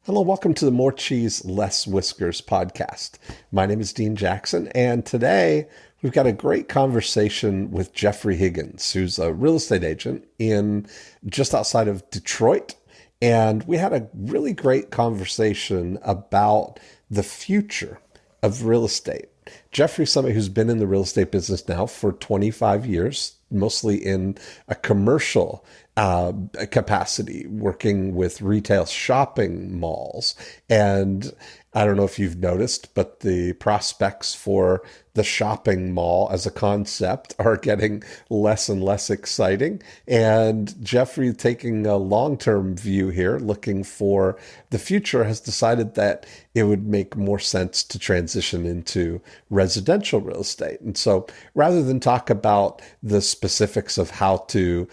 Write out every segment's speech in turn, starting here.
Hello, welcome to the More Cheese, Less Whiskers podcast. My name is Dean Jackson, and today we've got a great conversation with Jeffrey Higgins, who's a real estate agent in just outside of Detroit. And we had a really great conversation about the future of real estate. Jeffrey's somebody who's been in the real estate business now for 25 years, mostly in a commercial capacity, working with retail shopping malls. And I don't know if you've noticed, but the prospects for the shopping mall as a concept are getting less and less exciting. And Jeffrey, taking a long-term view here, looking for the future, has decided that it would make more sense to transition into residential real estate. And so rather than talk about the specifics of how to,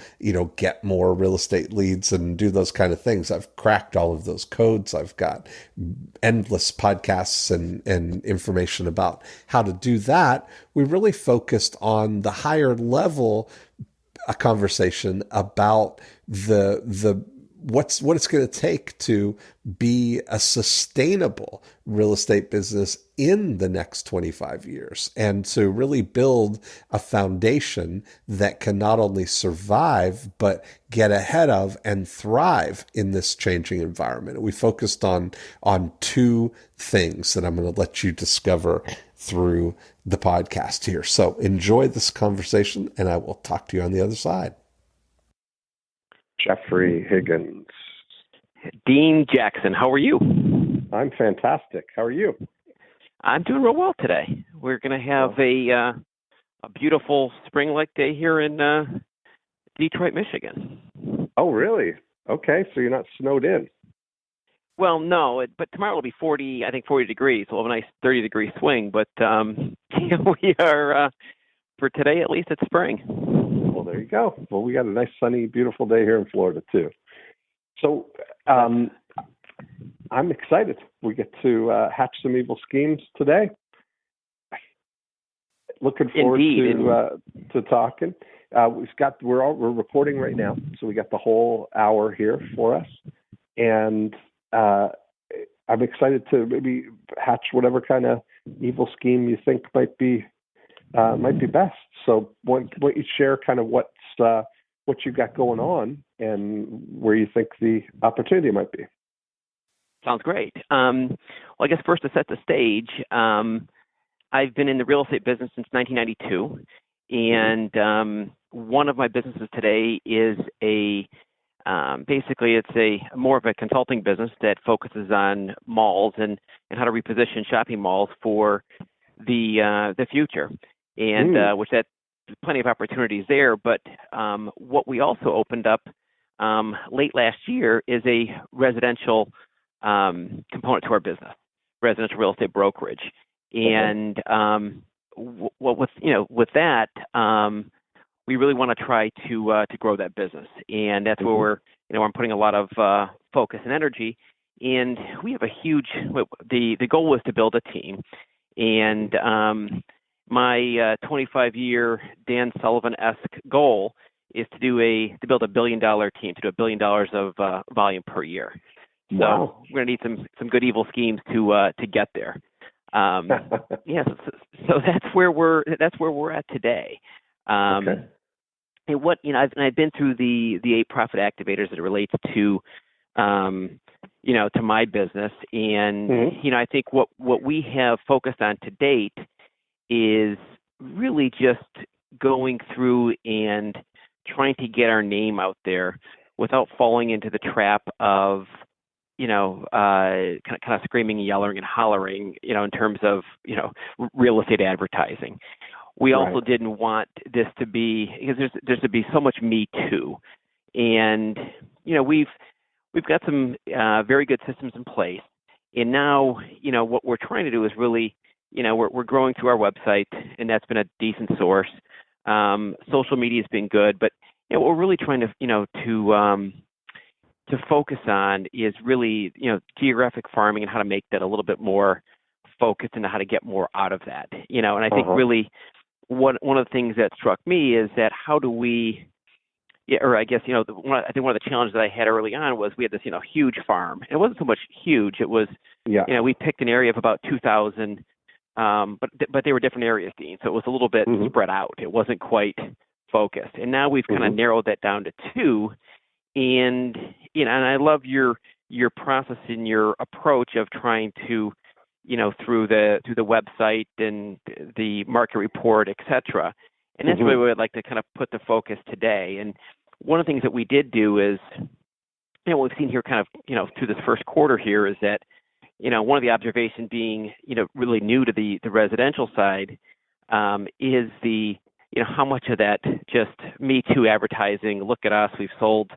get more real estate leads and do those kind of things, I've cracked all of those codes. I've got endless podcasts and information about how to do that. We really focused on the higher level a conversation about the what it's going to take to be a sustainable real estate business in the next 25 years and to really build a foundation that can not only survive, but get ahead of and thrive in this changing environment. We focused on two things that I'm going to let you discover through the podcast here. So enjoy this conversation, and I will talk to you on the other side. Jeffrey Higgins. Dean Jackson, how are you? I'm fantastic. How are you? I'm doing real well today. We're going to have a beautiful spring-like day here in Detroit, Michigan. Oh, really? Okay, so you're not snowed in. Well, no, but tomorrow will be 40 degrees. We'll have a nice 30-degree swing, but we are, for today at least, it's spring. Well, there you go. Well, we got a nice, sunny, beautiful day here in Florida, too. So I'm excited. We get to hatch some evil schemes today. Looking forward to talking. We're recording right now, so we got the whole hour here for us, and I'm excited to maybe hatch whatever kind of evil scheme you think might be best. So why don't you share kind of what you got going on and where you think the opportunity might be? Sounds great. Well, I guess first to set the stage, I've been in the real estate business since 1992, and one of my businesses today is basically it's more of a consulting business that focuses on malls and how to reposition shopping malls for the future, and which that plenty of opportunities there. But what we also opened up late last year is a residential component to our business, residential real estate brokerage. And with that, we really want to try to grow that business, and that's where I'm putting a lot of focus and energy. And we have a huge. The goal was to build a team, and my 25-year Dan Sullivan-esque goal is to build $1 billion team, to do $1 billion of volume per year. So wow. We're going to need some good evil schemes to get there. So that's where we're at today. Okay. And I've been through the 8 profit activators that it relates to to my business, and I think what we have focused on to date is really just going through and trying to get our name out there without falling into the trap of kind of screaming, yelling, and hollering, in terms of real estate advertising. We also didn't want this to be, because there's to be so much Me Too, and we've got some very good systems in place, and now what we're trying to do is really we're growing through our website, and that's been a decent source. Social media has been good, but what we're really trying to focus on is really geographic farming and how to make that a little bit more focused and how to get more out of that. And I think really one of the things that struck me is that how do we yeah, or I guess, I think one of the challenges that I had early on was we had this, huge farm. And it wasn't so much huge. It was, we picked an area of about 2,000, but they were different areas, Dean. So it was a little bit spread out. It wasn't quite focused. And now we've kind of narrowed that down to 2. And, and I love your process and your approach of trying to, through the website and the market report, et cetera. And that's really where I'd like to kind of put the focus today. And one of the things that we did do is, what we've seen here kind of, through this first quarter here is that, one of the observations being, really new to the residential side is the, how much of that just Me Too advertising, look at us, we've sold,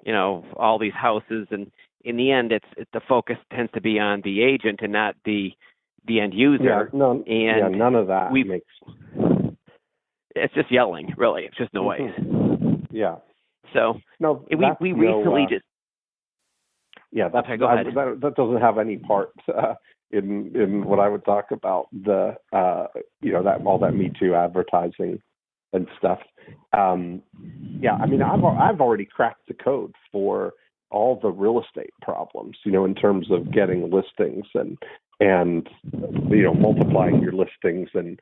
all these houses. And in the end, it's the focus tends to be on the agent and not the end user. None of that makes. It's just yelling, really. It's just noise. Yeah. So we recently just. Yeah, that's okay, go ahead. That doesn't have any part in what I would talk about the that all that Me Too advertising and stuff. I've already cracked the code for all the real estate problems, in terms of getting listings and multiplying your listings and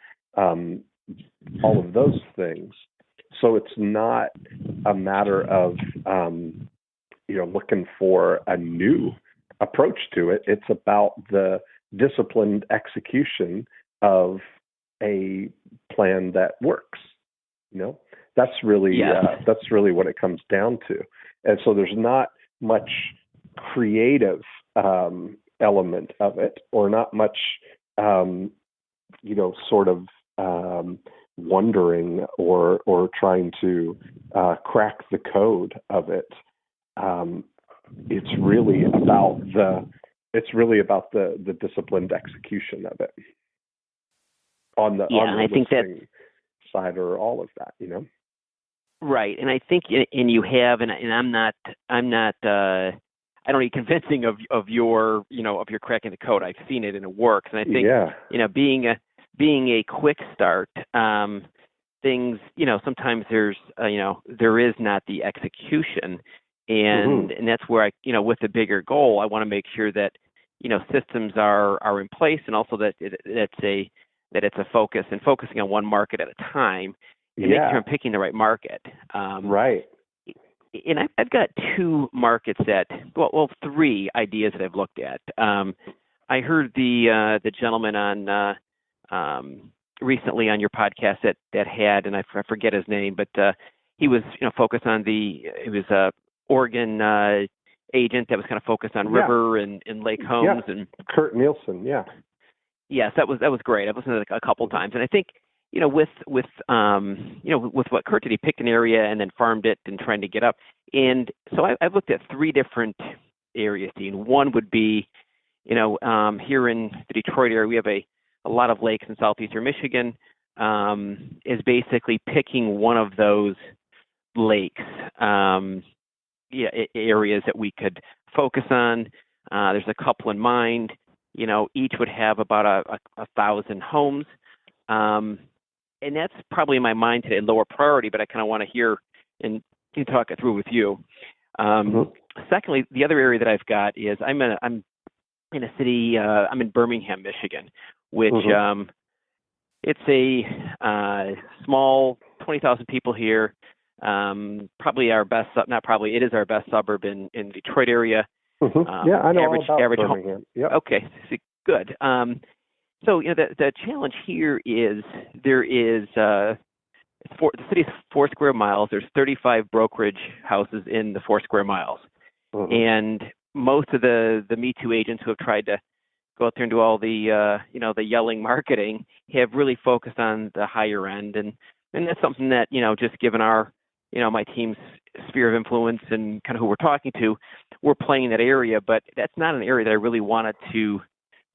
all of those things. So it's not a matter of looking for a new approach to it. It's about the disciplined execution of a plan that works. That's really what it comes down to. And so there's not much creative element of it, or not much sort of wondering or trying to crack the code of it. It's really about the disciplined execution of it on the I think that side, or all of that, Right, and I think, and you have, and I'm not. I don't need convincing of your cracking the code. I've seen it and it works, and I think being a quick start, things, sometimes there is not the execution, and that's where I, with the bigger goal, I want to make sure that, systems are in place, and also that it's a focus, and focusing on one market at a time, and making sure I'm picking the right market. Right. And I've got 2 markets that, 3 ideas that I've looked at. I heard the gentleman on recently on your podcast that had, and I forget his name, but he was focused on it was a Oregon agent that was kind of focused on river and lake homes, and Kurt Nielsen. Yes, that was great. I've listened to it a couple times, and I think with what Kurt did, he picked an area and then farmed it and trying to get up. And so I've looked at 3 different areas, Dean. One would be, here in the Detroit area, we have a lot of lakes in southeastern Michigan, is basically picking one of those lakes, areas that we could focus on. There's a couple in mind. Each would have about 1,000 homes. And that's probably in my mind today lower priority, but I kind of want to hear and talk it through with you. Secondly, the other area that I've got is I'm in a city, I'm in Birmingham, Michigan, which it's a small 20,000 people here. Probably our best, it is our best suburb in the Detroit area. I know all about Birmingham. Yep. Okay, good. So the challenge here is there is the city's 4 square miles. There's 35 brokerage houses in the 4 square miles, and most of the Me Too agents who have tried to go out there and do all the the yelling marketing have really focused on the higher end, and that's something that just given our my team's sphere of influence and kind of who we're talking to, we're playing in that area, but that's not an area that I really wanted to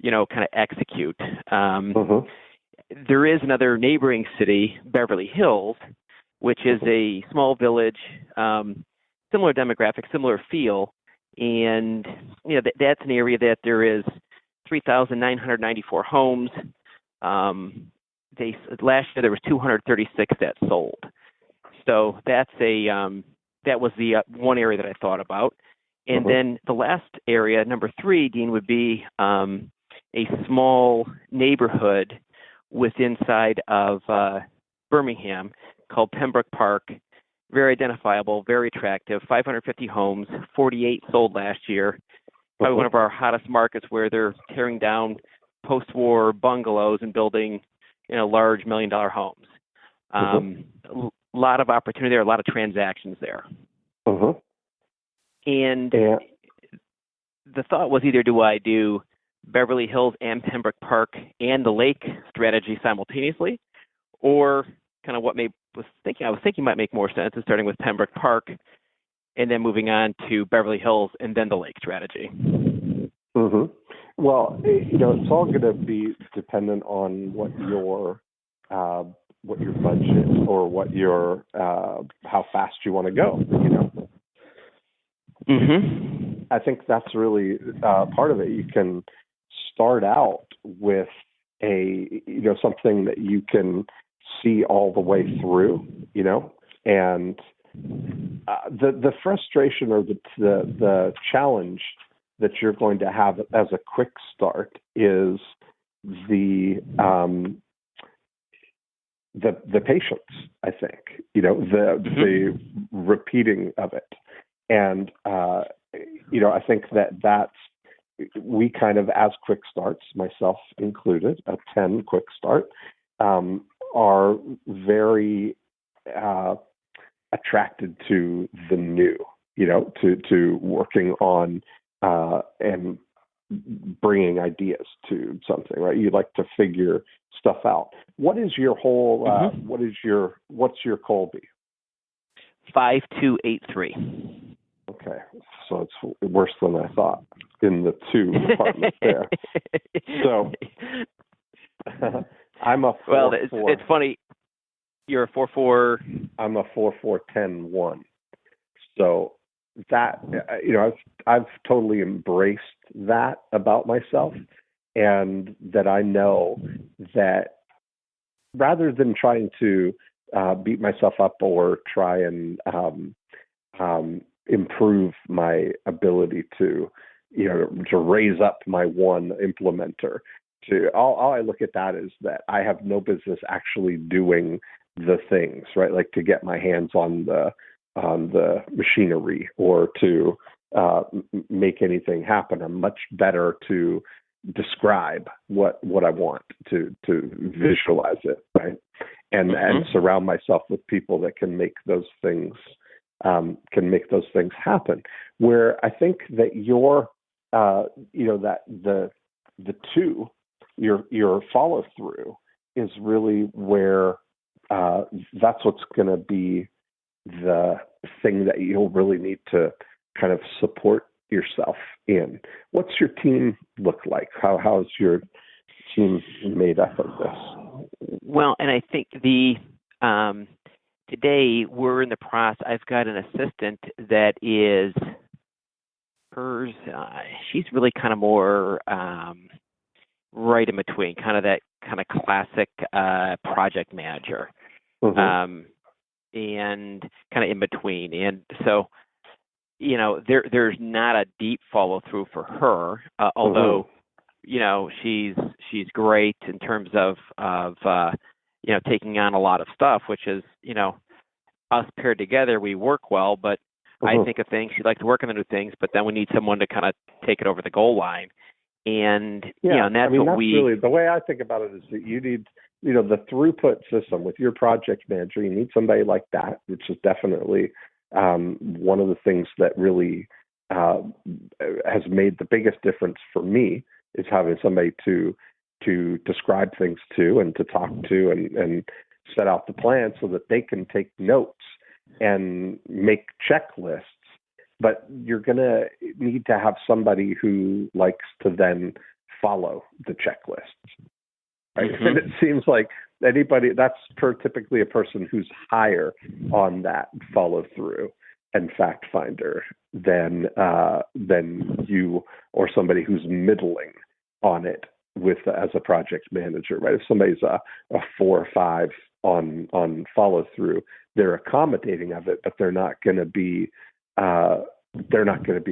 kind of execute. There is another neighboring city, Beverly Hills, which is a small village, similar demographic, similar feel, and that's an area that there is 3,994 homes. Last year there was 236 that sold. So that's a that was the one area that I thought about. And then the last area, number 3, Dean, would be a small neighborhood inside of Birmingham called Pembroke Park. Very identifiable, very attractive, 550 homes, 48 sold last year. Probably one of our hottest markets, where they're tearing down post-war bungalows and building, large $1 million homes. A lot of opportunity there, a lot of transactions there. And the thought was, either do I do Beverly Hills and Pembroke Park and the Lake strategy simultaneously, or kind of what I was thinking might make more sense is starting with Pembroke Park and then moving on to Beverly Hills and then the Lake strategy. Well, it's all going to be dependent on what your budget or what your how fast you want to go. I think that's really part of it. You can start out with something that you can see all the way through, and the frustration or the challenge that you're going to have as a quick start is the patience, I think, the repeating of it. And, I think that's, we kind of, as quick starts, myself included, a 10 quick start, are very attracted to the new, to working on and bringing ideas to something, right? You like to figure stuff out. What is your whole, what's your Colby? 5283. Okay. So it's worse than I thought in the 2 department there. So I'm a 4-4. Well, it's funny. You're a 4-4. I'm a 4-4-10-1. So that, I've totally embraced that about myself, and that I know that rather than trying to beat myself up or try and improve my ability to raise up my one implementer, all I look at that is that I have no business actually doing the things, right? Like to get my hands on the machinery or to make anything happen. I'm much better to describe what I want, to visualize it, right? And surround myself with people that can make those things happen. Where I think that your that the 2, your follow through is really where that's what's going to be the thing that you'll really need to kind of support yourself in. What's your team look like? How's your team made up of this? Well, and I think today we're in the process. I've got an assistant that is hers. She's really kind of more right in between, kind of that kind of classic project manager, and kind of in between. And so, there's not a deep follow through for her, although she's great in terms of taking on a lot of stuff, which is us paired together, we work well. But I think of things, she likes to work on the new things, but then we need someone to kind of take it over the goal line. And and that's really the way I think about it is that you need the throughput system with your project manager. You need somebody like that, which is definitely one of the things that really has made the biggest difference for me, is having somebody to describe things to and to talk to and set out the plan so that they can take notes and make checklists. But you're going to need to have somebody who likes to then follow the checklists. Right? And it seems like that's typically a person who's higher on that follow through and fact finder than you, or somebody who's middling on it as a project manager, right? If somebody's a 4 or 5 on follow through. They're accommodating of it, but they're not going to be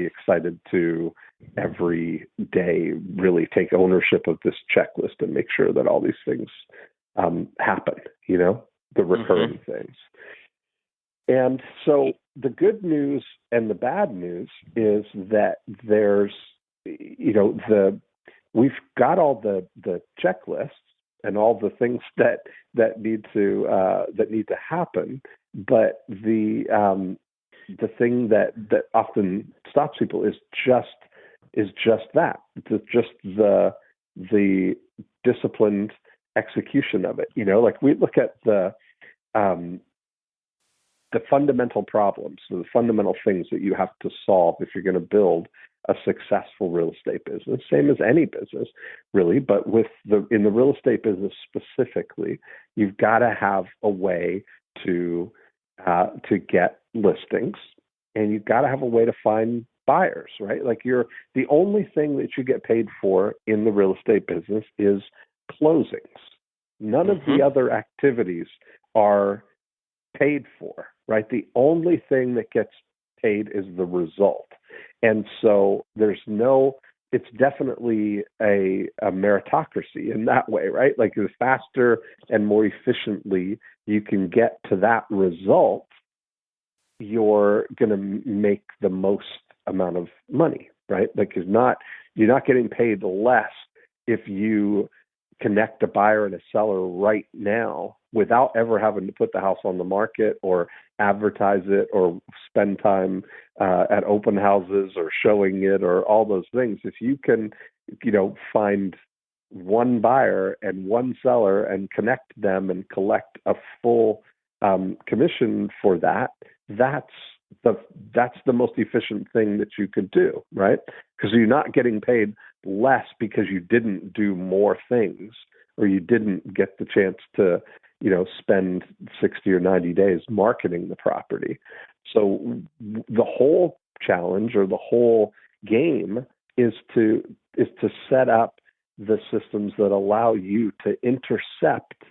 excited to every day really take ownership of this checklist and make sure that all these things happen. The recurring things. And so the good news and the bad news is that there's, we've got all the checklists and all the things that need to happen, but the thing that often stops people is just that. It's just the disciplined execution of it. Like we look at the fundamental problems, so the fundamental things that you have to solve if you're going to build a successful real estate business, same as any business really, but in the real estate business specifically, you've got to have a way to get listings, and you've got to have a way to find buyers, right? Like the only thing that you get paid for in the real estate business is closings. None of the other activities are paid for, right? The only thing that gets paid is the result. And so it's definitely a meritocracy in that way, right? Like the faster and more efficiently you can get to that result, you're going to make the most amount of money, right? Like you're not getting paid less if you connect a buyer and a seller right now without ever having to put the house on the market or advertise it or spend time at open houses or showing it or all those things. If you can, find one buyer and one seller and connect them and collect a full commission for that, that's the most efficient thing that you could do, right? Because you're not getting paid less because you didn't do more things or you didn't get the chance to, spend 60 or 90 days marketing the property. So the whole challenge or the whole game is to set up the systems that allow you to intercept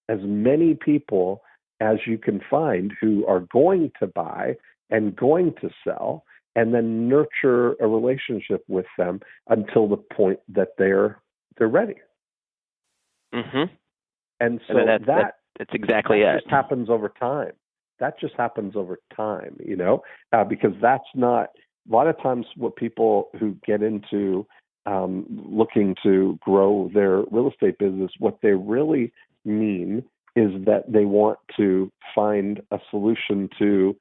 as many people as you can find who are going to buy and going to sell, and then nurture a relationship with them until the point that they're ready. Mm-hmm. And so that's exactly it. Just happens over time. That just happens over time, because that's not a lot of times what people who get into looking to grow their real estate business, what they really mean is that they want to find a solution to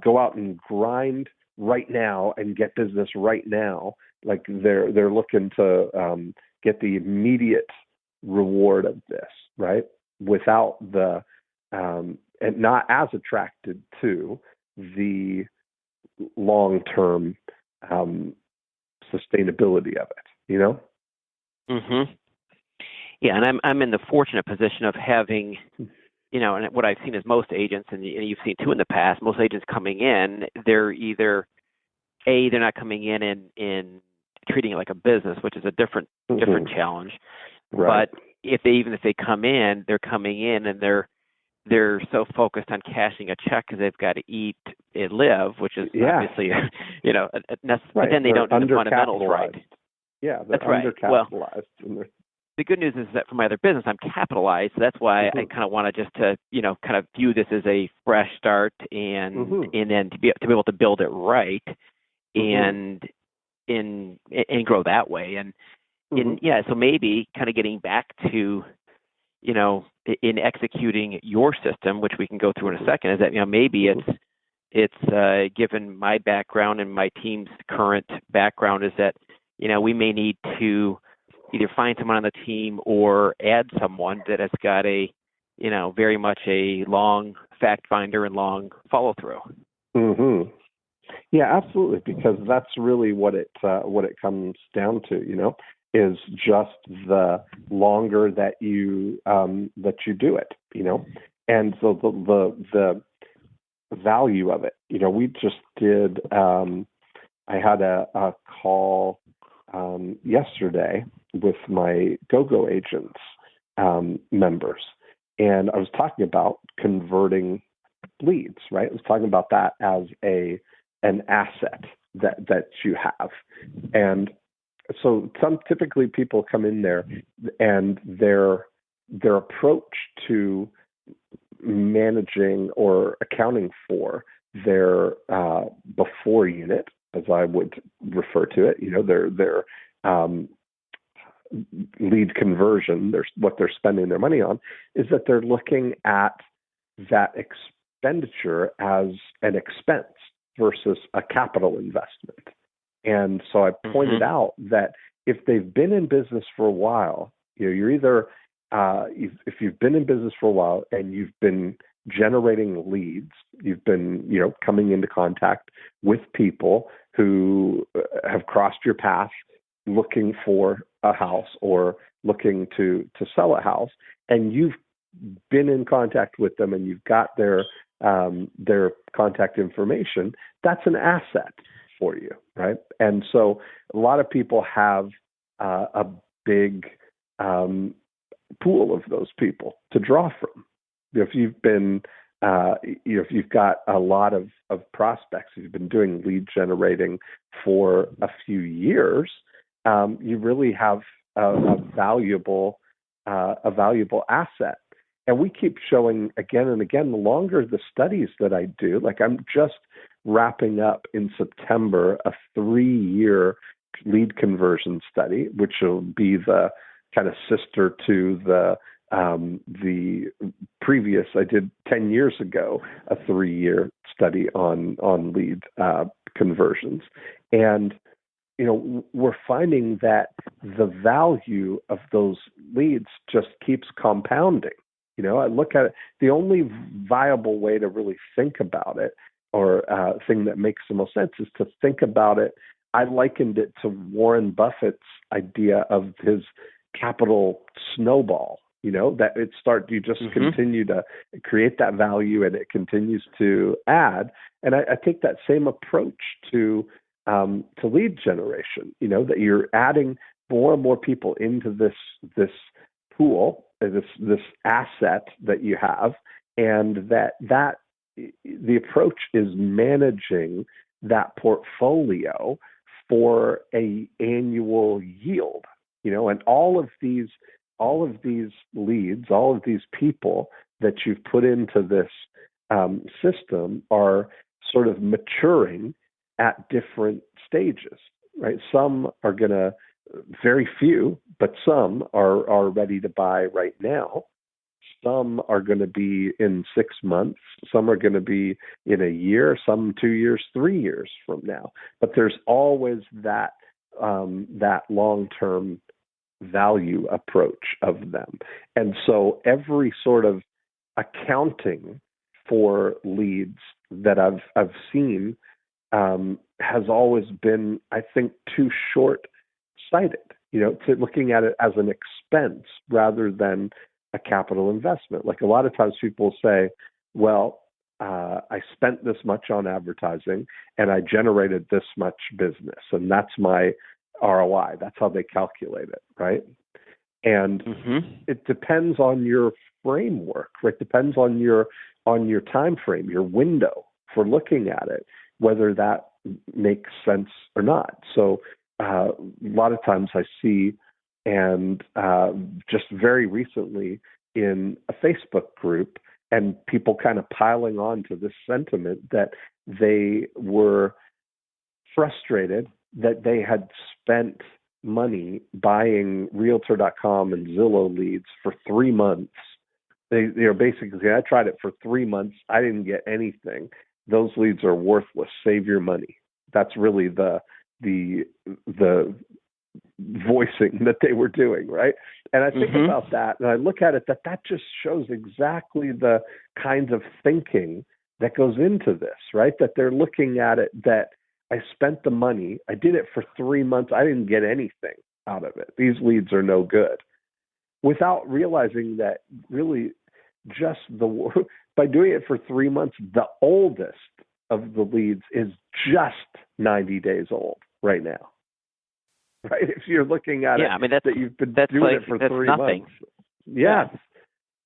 go out and grind right now and get business right now. Like they're looking to get the immediate reward of this, right? Without and not as attracted to the long-term sustainability of it, Mm-hmm. Yeah, and I'm in the fortunate position of having, and what I've seen is most agents, and you've seen too in the past, most agents coming in, they're either they're not coming in treating it like a business, which is a different challenge. Right. But if they come in, they're coming in and they're so focused on cashing a check because they've got to eat and live, which is obviously but then they don't do the fundamentals right. Yeah, they're that's right. Undercapitalized. Well, the good news is that for my other business, I'm capitalized. So that's why I kind of want to just to kind of view this as a fresh start and then to be able to build it right and grow that way and so maybe kind of getting back to in executing your system, which we can go through in a second, is that maybe it's given my background and my team's current background is that we may need to either find someone on the team or add someone that has got a very much a long fact finder and long follow through. Mm-hmm. Yeah, absolutely, because that's really what it comes down to, is just the longer that you do it, and so the value of it. We just did. I had a call yesterday with my GoGo agents members, And I was talking about converting leads, right? I was talking about that as an asset that you have. And so typically people come in there and their approach to managing or accounting for their before unit, as I would refer to it, their lead conversion, what they're spending their money on, is that they're looking at that expenditure as an expense versus a capital investment. And so I pointed out that if they've been in business for a while, you're either if you've been in business for a while and you've been generating leads, you've been coming into contact with people who have crossed your path looking for a house or looking to sell a house, and you've been in contact with them and you've got their contact information, that's an asset for you, right? And so a lot of people have a big pool of those people to draw from. If you've been, if you've got a lot of prospects, you've been doing lead generating for a few years, you really have a valuable asset. And we keep showing again and again, the longer the studies that I do, like I'm just wrapping up in September a 3-year lead conversion study, which will be the kind of sister to the previous. I did 10 years ago a 3-year study on lead conversions, and we're finding that the value of those leads just keeps compounding. I look at it, the only viable way to really think about it, or thing that makes the most sense, is to think about it. I likened it to Warren Buffett's idea of his capital snowball, that you just continue to create that value and it continues to add. And I take that same approach to lead generation, that you're adding more and more people into this pool, this asset that you have, and that the approach is managing that portfolio for a annual yield, and all of these leads, all of these people that you've put into this system are sort of maturing at different stages, right? Some are very few, but some are ready to buy right now. Some are going to be in 6 months. Some are going to be in a year, some 2 years, 3 years from now. But there's always that long-term value approach of them. And so every sort of accounting for leads that I've seen has always been, I think, too short-sighted, to looking at it as an expense rather than a capital investment. Like a lot of times people say, well, I spent this much on advertising and I generated this much business, and that's my ROI. That's how they calculate it, right? And it depends on your framework, right? It depends on your time frame, your window for looking at it, whether that makes sense or not. So a lot of times I see, and just very recently in a Facebook group, and people kind of piling on to this sentiment that they were frustrated that they had spent money buying Realtor.com and Zillow leads for 3 months. They're basically, I tried it for 3 months. I didn't get anything. Those leads are worthless. Save your money. That's really the voicing that they were doing, right? And I think about that, and I look at it that just shows exactly the kinds of thinking that goes into this, right? That they're looking at it that I spent the money, I did it for 3 months, I didn't get anything out of it. These leads are no good. Without realizing that really just by doing it for 3 months, the oldest of the leads is just 90 days old right now. Right? If you're looking at it, that you've been doing it for 3 months. Yes.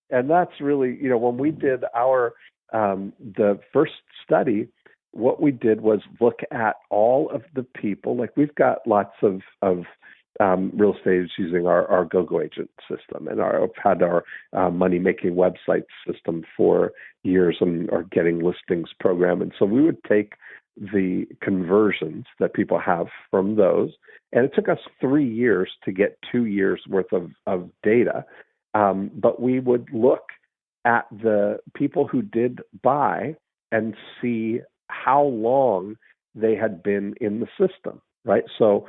And that's really, when we did our the first study, what we did was look at all of the people. Like, we've got lots of real estate agents using our go-go agent system, and have had our money-making website system for years, and are getting listings program. And so we would take the conversions that people have from those, and it took us 3 years to get 2 years worth of data. But we would look at the people who did buy and see how long they had been in the system, right? So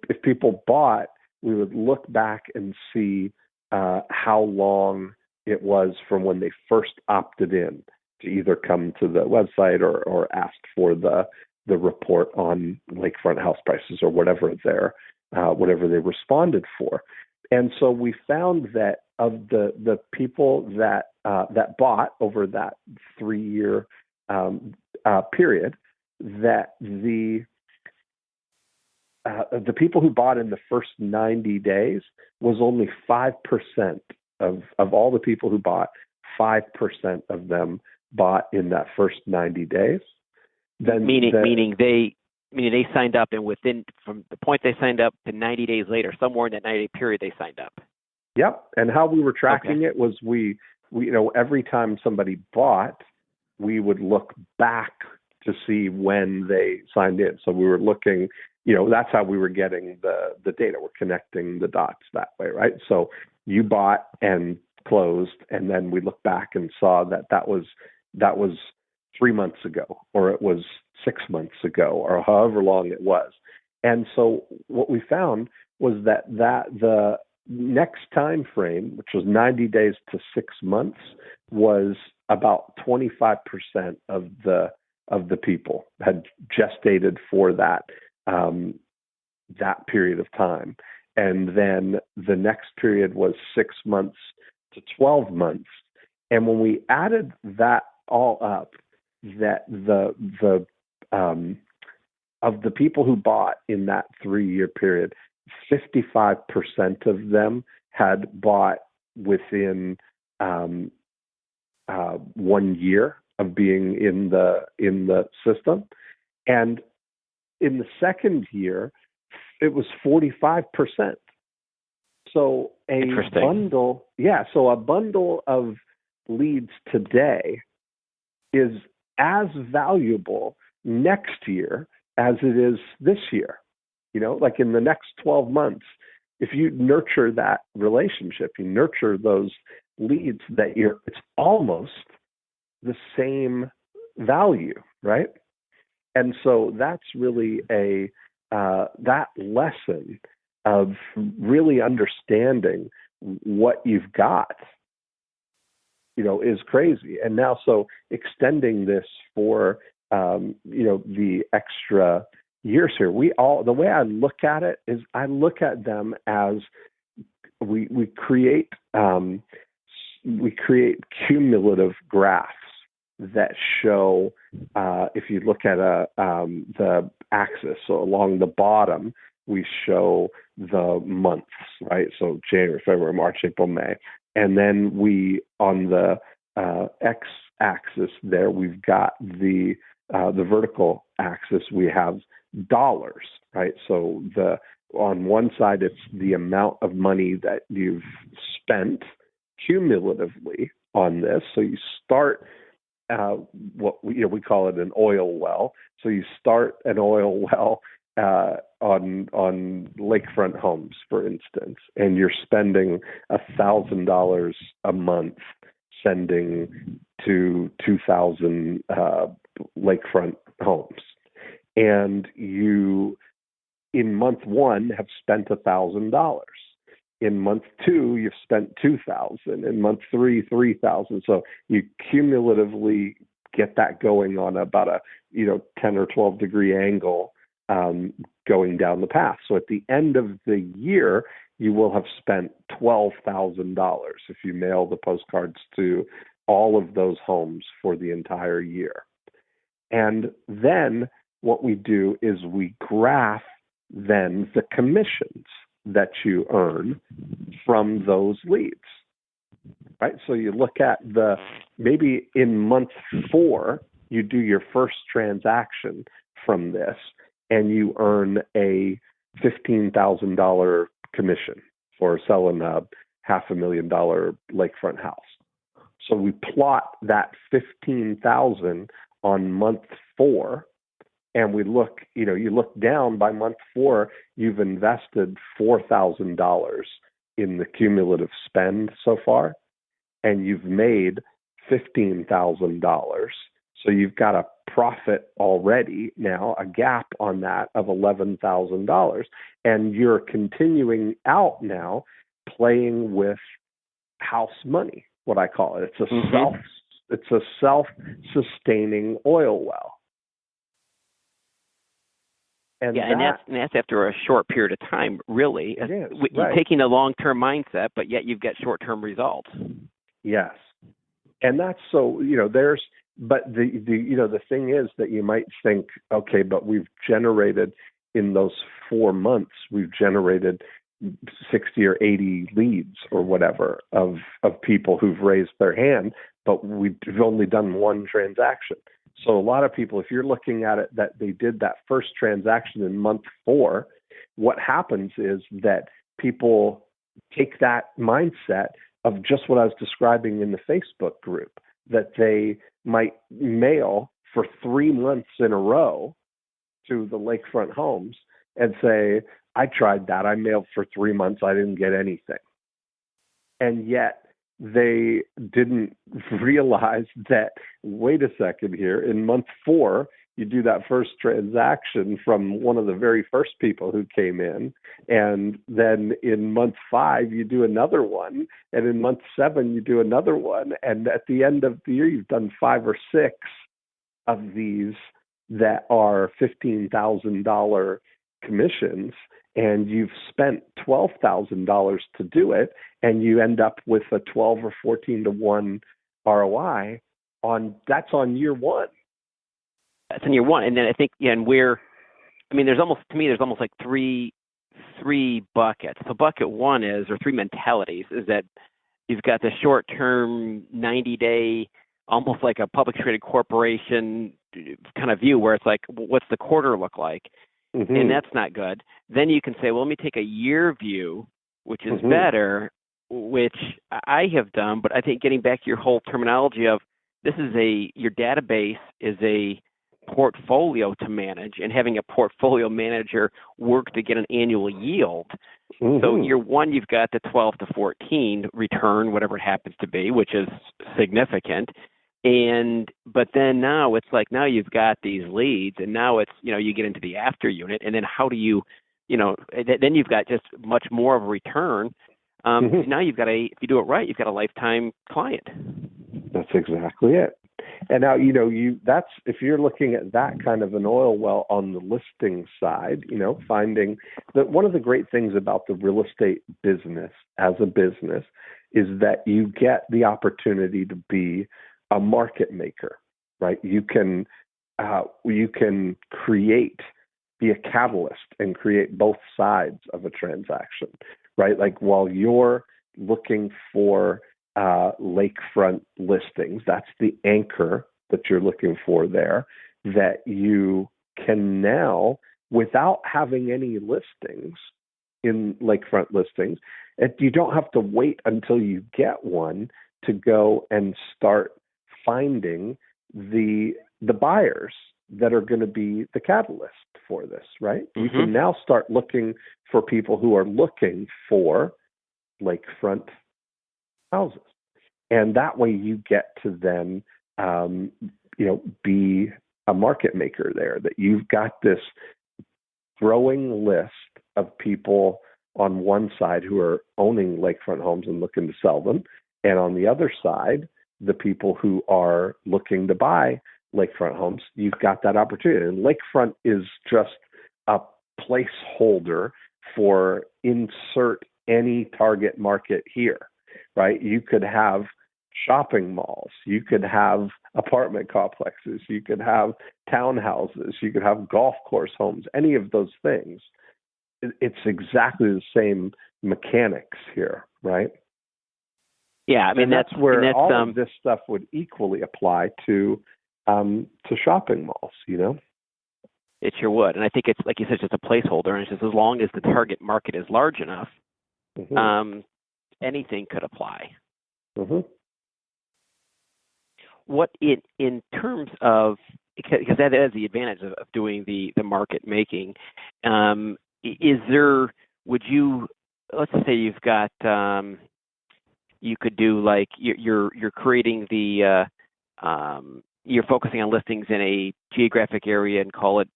if people bought, we would look back and see how long it was from when they first opted in to either come to the website or asked for the report on lakefront house prices, or whatever they responded for. And so we found that of the people that bought over that 3-year period, that the people who bought in the first 90 days was only 5% of all the people who bought. 5% of them bought in that first 90 days. Then meaning they signed up, and from the point they signed up to 90 days later, somewhere in that 90-day period, they signed up. Yep. And how we were tracking it was we every time somebody bought, we would look back to see when they signed in. So we were looking, that's how we were getting the data. We're connecting the dots that way, right? So you bought and closed, and then we looked back and saw that was 3 months ago, or it was 6 months ago, or however long it was. And so what we found was that the next time frame, which was 90 days to 6 months, was about 25% of the people had gestated for that period of time. And then the next period was 6 months to 12 months. And when we added that all up, that the of the people who bought in that 3-year period, 55% of them had bought within 1 year of being in the system, and in the second year, it was 45%. So a bundle of leads today is as valuable next year as it is this year. Like in the next 12 months, if you nurture that relationship, you nurture those leads, it's almost the same value, right? And so that's really that lesson of really understanding what you've got, is crazy. And now, so extending this for, the extra years here, the way I look at it is I look at them as we create cumulative graphs that show, if you look at the axis, so along the bottom, we show the months, right? So January, February, March, April, May. And then on the x-axis there, we've got the vertical axis, we have dollars, right? So on one side, it's the amount of money that you've spent cumulatively on this. So you start what we call it an oil well. So you start an oil well on lakefront homes, for instance, and you're spending $1,000 a month sending to 2,000 lakefront homes, and you in month 1 have spent $1,000. In month 2, you've spent $2,000. In month 3, $3,000. So you cumulatively get that going on about a 10 or 12 degree angle going down the path. So at the end of the year, you will have spent $12,000 if you mail the postcards to all of those homes for the entire year. And then what we do is we graph then the commissions that you earn from those leads. right? So you look at maybe in month 4, you do your first transaction from this and you earn a $15,000 commission for selling a $500,000 lakefront house. So we plot that 15,000 on month 4, and we look, you look down by month 4, you've invested $4,000 in the cumulative spend so far, and you've made $15,000. So you've got a profit already now, a gap on that of $11,000, and you're continuing out now playing with house money, what I call it. It's a self-sustaining oil well. And that's after a short period of time, really. Yes, You're taking a long-term mindset, but yet you've got short-term results. Yes, and that's so there's. But the thing is that you might think, okay, but we've generated in those 4 months, we've generated 60 or 80 leads or whatever of people who've raised their hand, but we've only done one transaction. So a lot of people, if you're looking at it that they did that first transaction in month 4, what happens is that people take that mindset of just what I was describing in the Facebook group, that they might mail for 3 months in a row to the lakefront homes and say, I tried that. I mailed for 3 months. I didn't get anything. And yet they didn't realize that, wait a second here, in month 4, you do that first transaction from one of the very first people who came in. And then in month 5, you do another one. And in month 7, you do another one. And at the end of the year, you've done 5 or 6 of these that are $15,000 commissions. And you've spent $12,000 to do it. And you end up with a 12 or 14 to 1 ROI that's on year 1. That's in year 1, and then I think, there's almost like three buckets. So bucket 1 is, or 3 mentalities, is that you've got the short-term 90-day, almost like a public traded corporation kind of view, where it's like, what's the quarter look like? Mm-hmm. And that's not good. Then you can say, well, let me take a year view, which is better, which I have done. But I think getting back to your whole terminology of your database is a portfolio to manage, and having a portfolio manager work to get an annual yield. Mm-hmm. So year 1, you've got the 12 to 14 return, whatever it happens to be, which is significant. But then now it's like, now you've got these leads, and now it's, you get into the after unit, and then how do you, then you've got just much more of a return. Now you've got if you do it right, you've got a lifetime client. That's exactly it. And now, that's, if you're looking at that kind of an oil well on the listing side, finding that one of the great things about the real estate business as a business is that you get the opportunity to be a market maker, right? You can be a catalyst and create both sides of a transaction, right? Like while you're looking for lakefront listings, that's the anchor that you're looking for there, that you can now, without having any listings in lakefront listings, you don't have to wait until you get one to go and start finding the buyers that are going to be the catalyst for this, right? Mm-hmm. You can now start looking for people who are looking for lakefront houses. And that way you get to then, be a market maker there, that you've got this growing list of people on one side who are owning lakefront homes and looking to sell them. And on the other side, the people who are looking to buy lakefront homes, you've got that opportunity. And lakefront is just a placeholder for insert any target market here, right? You could have shopping malls, you could have apartment complexes, you could have townhouses, you could have golf course homes, any of those things. It's exactly the same mechanics here, right? Yeah, I mean, and that's where all of this stuff would equally apply to shopping malls, you know? It sure would. And I think it's, like you said, just a placeholder. And it's just as long as the target market is large enough, anything could apply. Mm-hmm. What in terms of, because that is the advantage of doing the market making, would you, let's say you've got, you could do like you're creating the, you're focusing on listings in a geographic area and call it,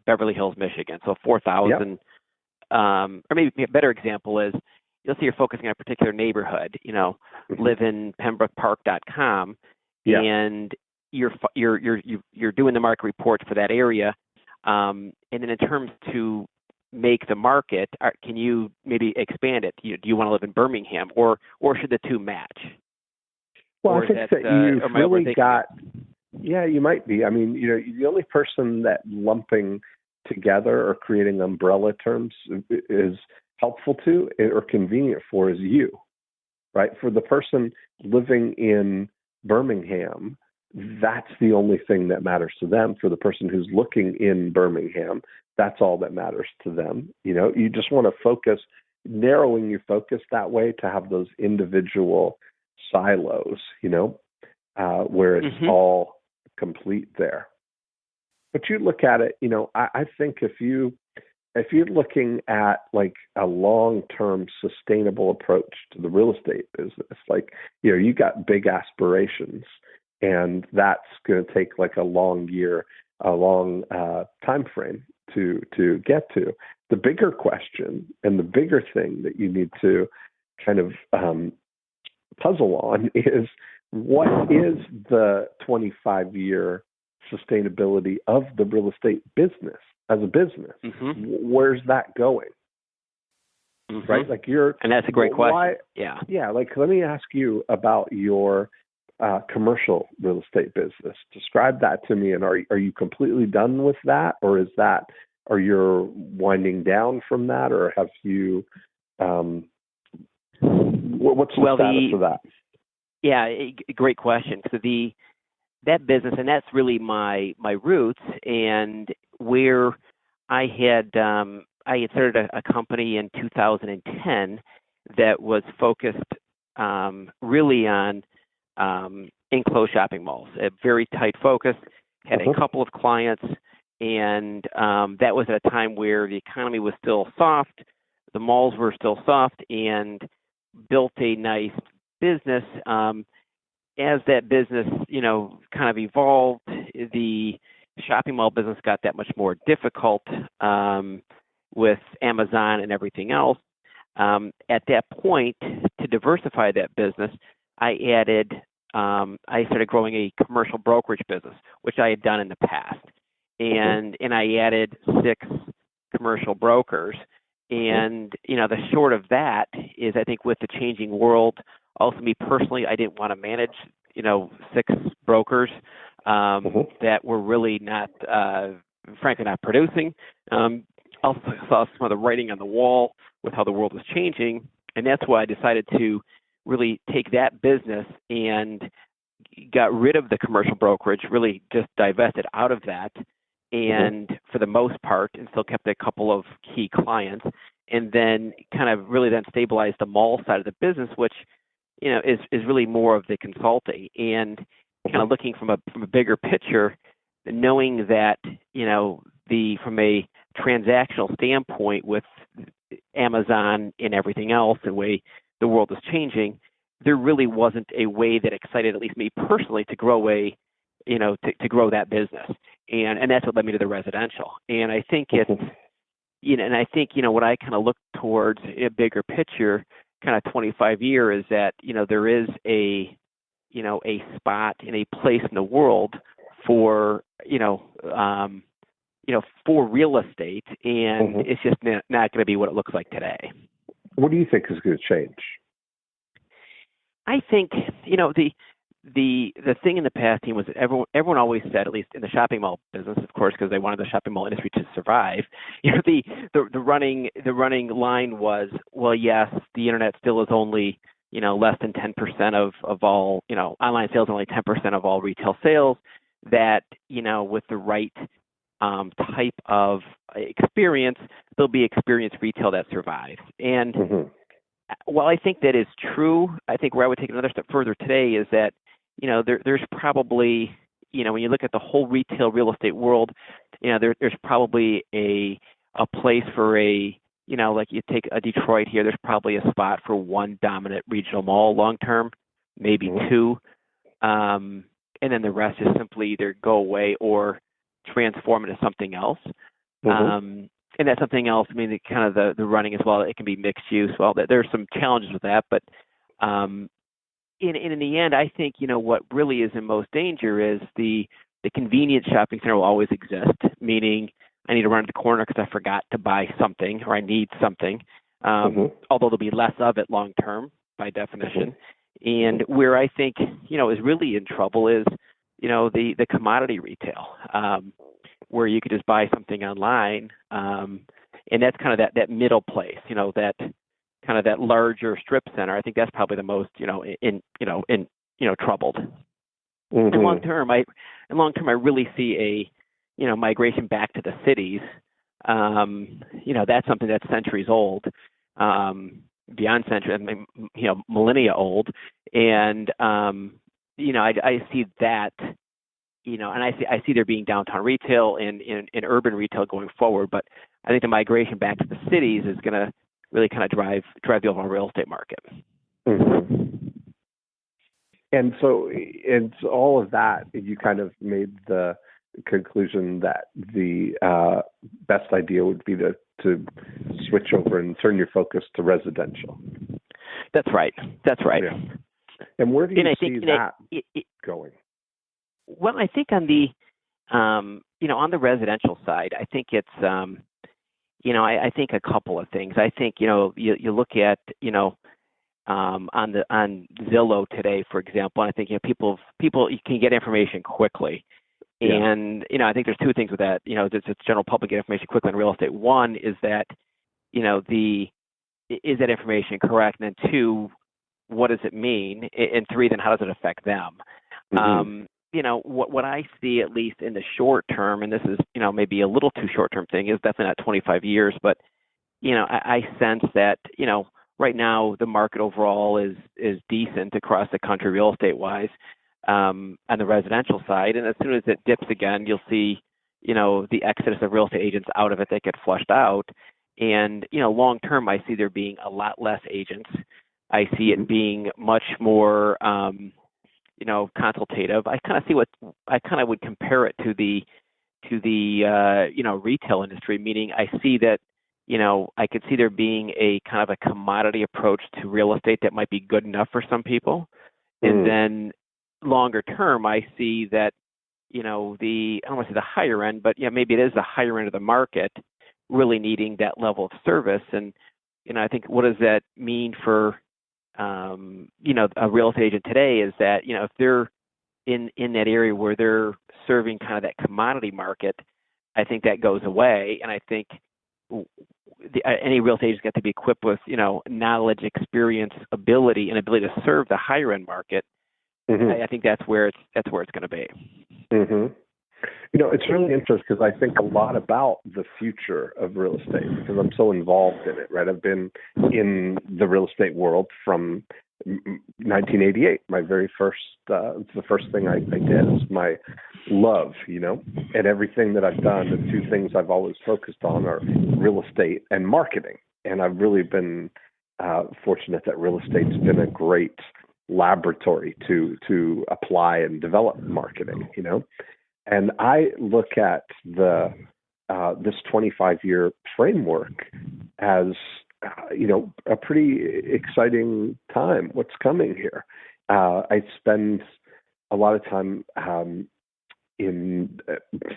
Beverly Hills, Michigan. So 4,000, or maybe a better example is, let's say you're focusing on a particular neighborhood, live in PembrokePark.com, and you're doing the market report for that area. And then in terms to make the market, can you maybe expand it? Do you want to live in Birmingham, or should the two match? Well, I think that you've really got, you might be. I mean, the only person that lumping together or creating umbrella terms is helpful to or convenient for is you, right? For the person living in Birmingham, that's the only thing that matters to them. For the person who's looking in Birmingham, that's all that matters to them. You just want to focus, narrowing your focus that way to have those individual silos, where it's all complete there. But you look at it, I think if you're looking at like a long-term sustainable approach to the real estate business, like, you got big aspirations, and that's going to take like a long time frame to get to. The bigger question and the bigger thing that you need to kind of puzzle on is, what is the 25-year sustainability of the real estate business as a business? Where's that going? Right? Like and that's a great question. Yeah. Like, let me ask you about your commercial real estate business. Describe that to me. And are you completely done with that, or are you winding down from that, or have you? What's the status of that? Yeah, great question. So that business, and that's really my roots, and where I had started a company in 2010 that was focused really on enclosed shopping malls. A very tight focus. Had a couple of clients, and that was at a time where the economy was still soft, the malls were still soft, and built a nice business. As that business, kind of evolved, the shopping mall business got that much more difficult with Amazon and everything else. At that point, to diversify that business, I started growing a commercial brokerage business, which I had done in the past. And I added 6 commercial brokers. And, the short of that is, I think with the changing world, also me personally, I didn't want to manage, 6 brokers that were really not, frankly, not producing. Also saw some of the writing on the wall with how the world was changing. And that's why I decided to really take that business and got rid of the commercial brokerage, really just divested out of that. And for the most part, and still kept a couple of key clients, and then kind of really then stabilized the mall side of the business, which, is really more of the consulting, and kind of looking from a bigger picture, knowing that, from a transactional standpoint with Amazon and everything else, the way the world is changing, there really wasn't a way that excited at least me personally to grow to grow that business. And that's what led me to the residential. And I think it's, what I kind of look towards a bigger picture, kind of 25-year, is that, there is a spot and a place in the world for, for real estate, and it's just not going to be what it looks like today. What do you think is going to change? I think, the thing in the past, team, was that everyone always said, at least in the shopping mall business, of course, because they wanted the shopping mall industry to survive. The running line was, well, yes, the internet still is only less than 10% of all, online sales, only 10% of all retail sales, that, with the right type of experience, there'll be experience retail that survives. And while I think that is true, I think where I would take another step further today is that, there's probably, when you look at the whole retail real estate world, there's probably a place for like you take a Detroit here, there's probably a spot for one dominant regional mall long term, maybe two. And then the rest is simply either go away or transform into something else. And that's something else, I mean, the running as well, it can be mixed use. Well, there's some challenges with that, but in the end, I think, what really is in most danger is the convenience shopping center will always exist, meaning I need to run to the corner because I forgot to buy something or I need something, although there'll be less of it long term by definition. And where I think, is really in trouble is, the commodity retail, where you could just buy something online. And that's kind of that middle place, that kind of that larger strip center. I think that's probably the most, troubled. And long term, I really see a, migration back to the cities. That's something that's centuries old, beyond century, millennia old. And, I see that, and I see there being downtown retail and urban retail going forward. But I think the migration back to the cities is going to really kind of drive the overall real estate market. And so it's all of that. You kind of made the conclusion that the best idea would be to switch over and turn your focus to residential. That's right. Yeah. And where do you see that going? Well, I think on the, on the residential side, I think it's, I think a couple of things. I think, you look at, on Zillow today, for example, and I think, people you can get information quickly. Yeah. And, I think there's two things with that. It's general public get information quickly in real estate. One is that, is that information correct? And then two, what does it mean? And three, then how does it affect them? What I see, at least in the short term, and this is, maybe a little too short term thing, is definitely not 25 years, but, I sense that, right now the market overall is decent across the country real estate wise, on the residential side. And as soon as it dips again, you'll see, the exodus of real estate agents out of it that get flushed out. And, long term, I see there being a lot less agents. I see it being much more, consultative. I kind of would compare it to the retail industry, meaning I see that, I could see there being a kind of a commodity approach to real estate that might be good enough for some people. And then longer term, I see that, I don't want to say the higher end, but maybe it is the higher end of the market really needing that level of service. And, I think what does that mean for, a real estate agent today is that, if they're in that area where they're serving kind of that commodity market, I think that goes away. And I think any real estate agent's got to be equipped with, knowledge, experience, ability to serve the higher end market. I think that's where it's going to be. It's really interesting because I think a lot about the future of real estate because I'm so involved in it, right? I've been in the real estate world from 1988. My very first, it's the first thing I did. It's my love, and everything that I've done, the two things I've always focused on are real estate and marketing. And I've really been fortunate that real estate's been a great laboratory to apply and develop marketing, And I look at this 25-year framework as, a pretty exciting time. What's coming here? I spend a lot of time in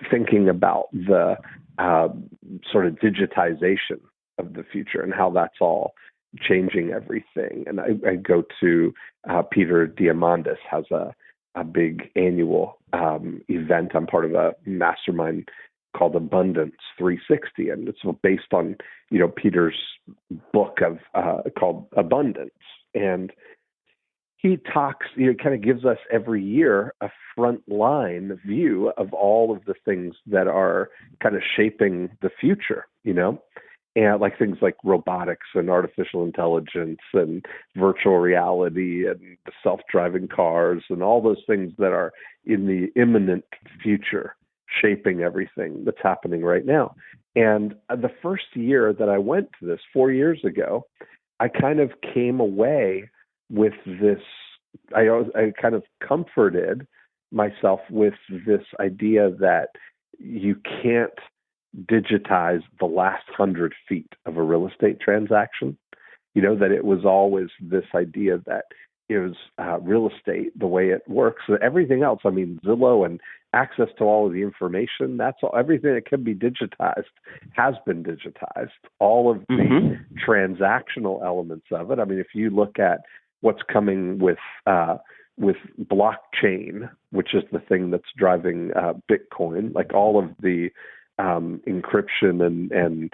thinking about the sort of digitization of the future and how that's all changing everything. And I go to Peter Diamandis has a big annual event. I'm part of a mastermind called Abundance 360, and it's based on Peter's book of called Abundance. And he talks, kind of gives us every year a frontline view of all of the things that are kind of shaping the future, and like things like robotics and artificial intelligence and virtual reality and the self-driving cars and all those things that are in the imminent future shaping everything that's happening right now. And the first year that I went to this 4 years ago, I kind of came away with this, I kind of comforted myself with this idea that you can't digitize the last 100 feet of a real estate transaction. That it was always this idea that it was real estate, the way it works. So everything else, Zillow and access to all of the information, that's all, everything that can be digitized has been digitized. All of the transactional elements of it. If you look at what's coming with blockchain, which is the thing that's driving Bitcoin, like all of the encryption and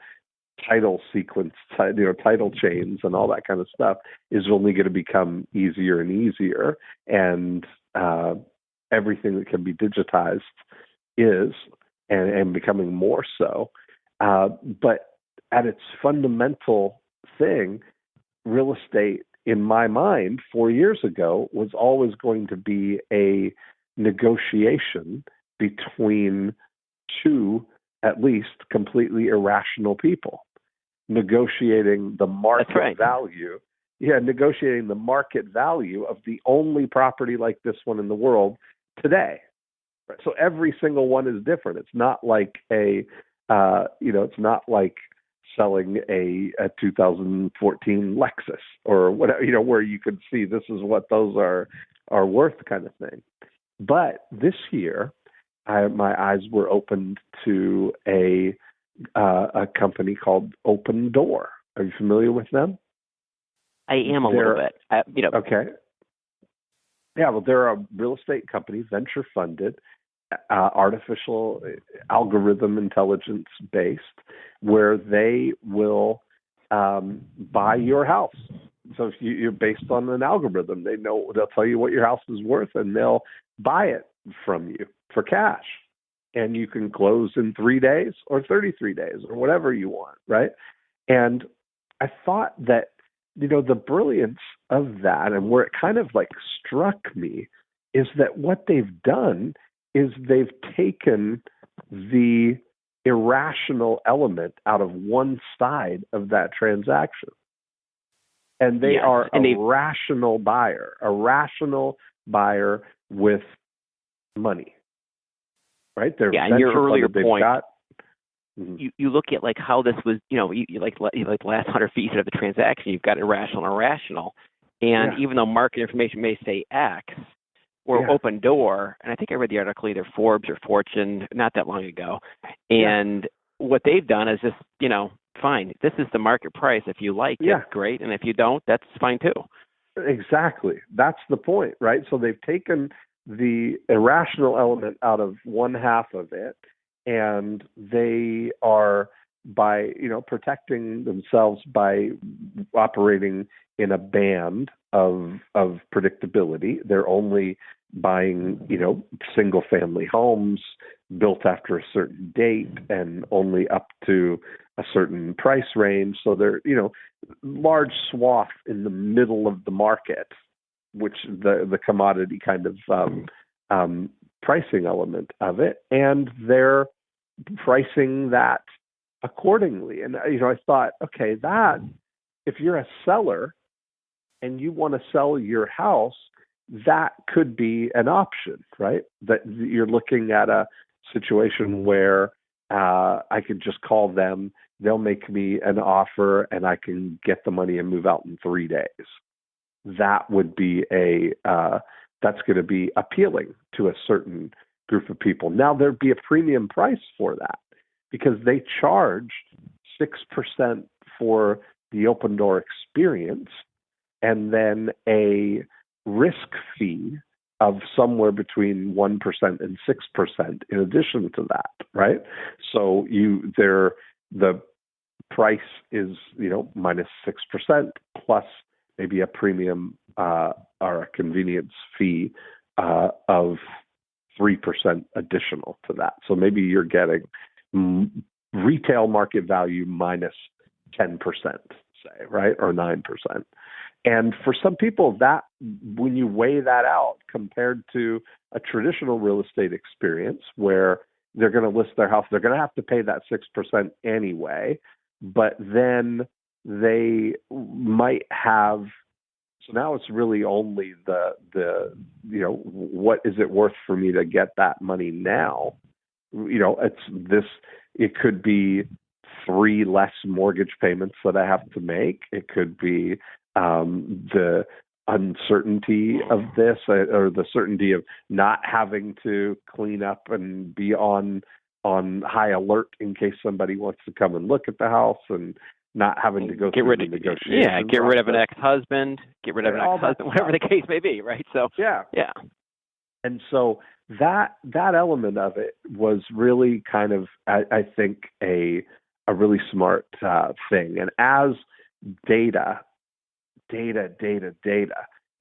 title sequence, title chains and all that kind of stuff is only going to become easier and easier. And everything that can be digitized is, and becoming more so. But at its fundamental thing, real estate, in my mind, 4 years ago, was always going to be a negotiation between two, at least, completely irrational people, negotiating the market value. Yeah, negotiating the market value of the only property like this one in the world today. Right? So every single one is different. It's not like it's not like selling a 2014 Lexus or whatever, where you can see this is what those are worth, kind of thing. But this year, my eyes were opened to a company called Open Door. Are you familiar with them? I am a little bit. Okay. Yeah, well, they're a real estate company, venture funded, artificial algorithm intelligence based, where they will buy your house. So if you're based on an algorithm, they'll tell you what your house is worth, and they'll buy it from you for cash. And you can close in 3 days or 33 days or whatever you want, right? And I thought that, the brilliance of that, and where it kind of like struck me, is that what they've done is they've taken the irrational element out of one side of that transaction. And they are a rational buyer with money. Right? They're and your earlier funded. point, you look at like how this was, like the last 100 feet of the transaction, you've got irrational and irrational. And even though market information may say X, or Open Door, and I think I read the article, either Forbes or Fortune, not that long ago. And what they've done is just, fine, this is the market price. If you like it, great. And if you don't, that's fine too. Exactly. That's the point, right? So they've taken the irrational element out of one half of it, and they are, by protecting themselves by operating in a band of predictability. They're only buying single family homes built after a certain date and only up to a certain price range. So they're large swath in the middle of the market, which the commodity kind of pricing element of it, and they're pricing that accordingly. And I thought, okay, that if you're a seller and you want to sell your house, that could be an option, right? That you're looking at a situation where I could just call them, they'll make me an offer, and I can get the money and move out in 3 days. That would be that's going to be appealing to a certain group of people. Now, there'd be a premium price for that because they charge 6% for the Open Door experience, and then a risk fee of somewhere between 1% and 6% in addition to that, right? So the price is, minus 6% plus maybe a premium or a convenience fee of 3% additional to that. So maybe you're getting retail market value minus 10%, say, right, or 9%. And for some people, that when you weigh that out compared to a traditional real estate experience where they're going to list their house, they're going to have to pay that 6% anyway, but then they might have. So now it's really only the what is it worth for me to get that money now? It could be 3 less mortgage payments that I have to make. It could be the uncertainty of this, or the certainty of not having to clean up and be on high alert in case somebody wants to come and look at the house, and not having to go through the negotiation. Yeah, get rid of an ex-husband, whatever the case may be, right? So yeah. And so that element of it was really kind of, I think, a really smart thing. And as data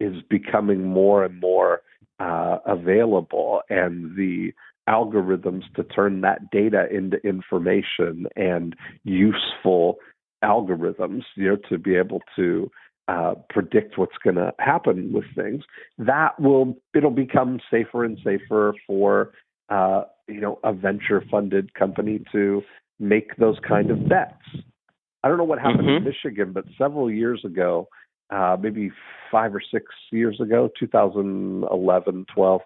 is becoming more and more available, and the algorithms to turn that data into information and useful algorithms, to be able to predict what's going to happen with things, it'll become safer and safer for a venture funded company to make those kind of bets. I don't know what happened in Michigan, but several years ago, maybe 5 or 6 years ago, 2011, 12,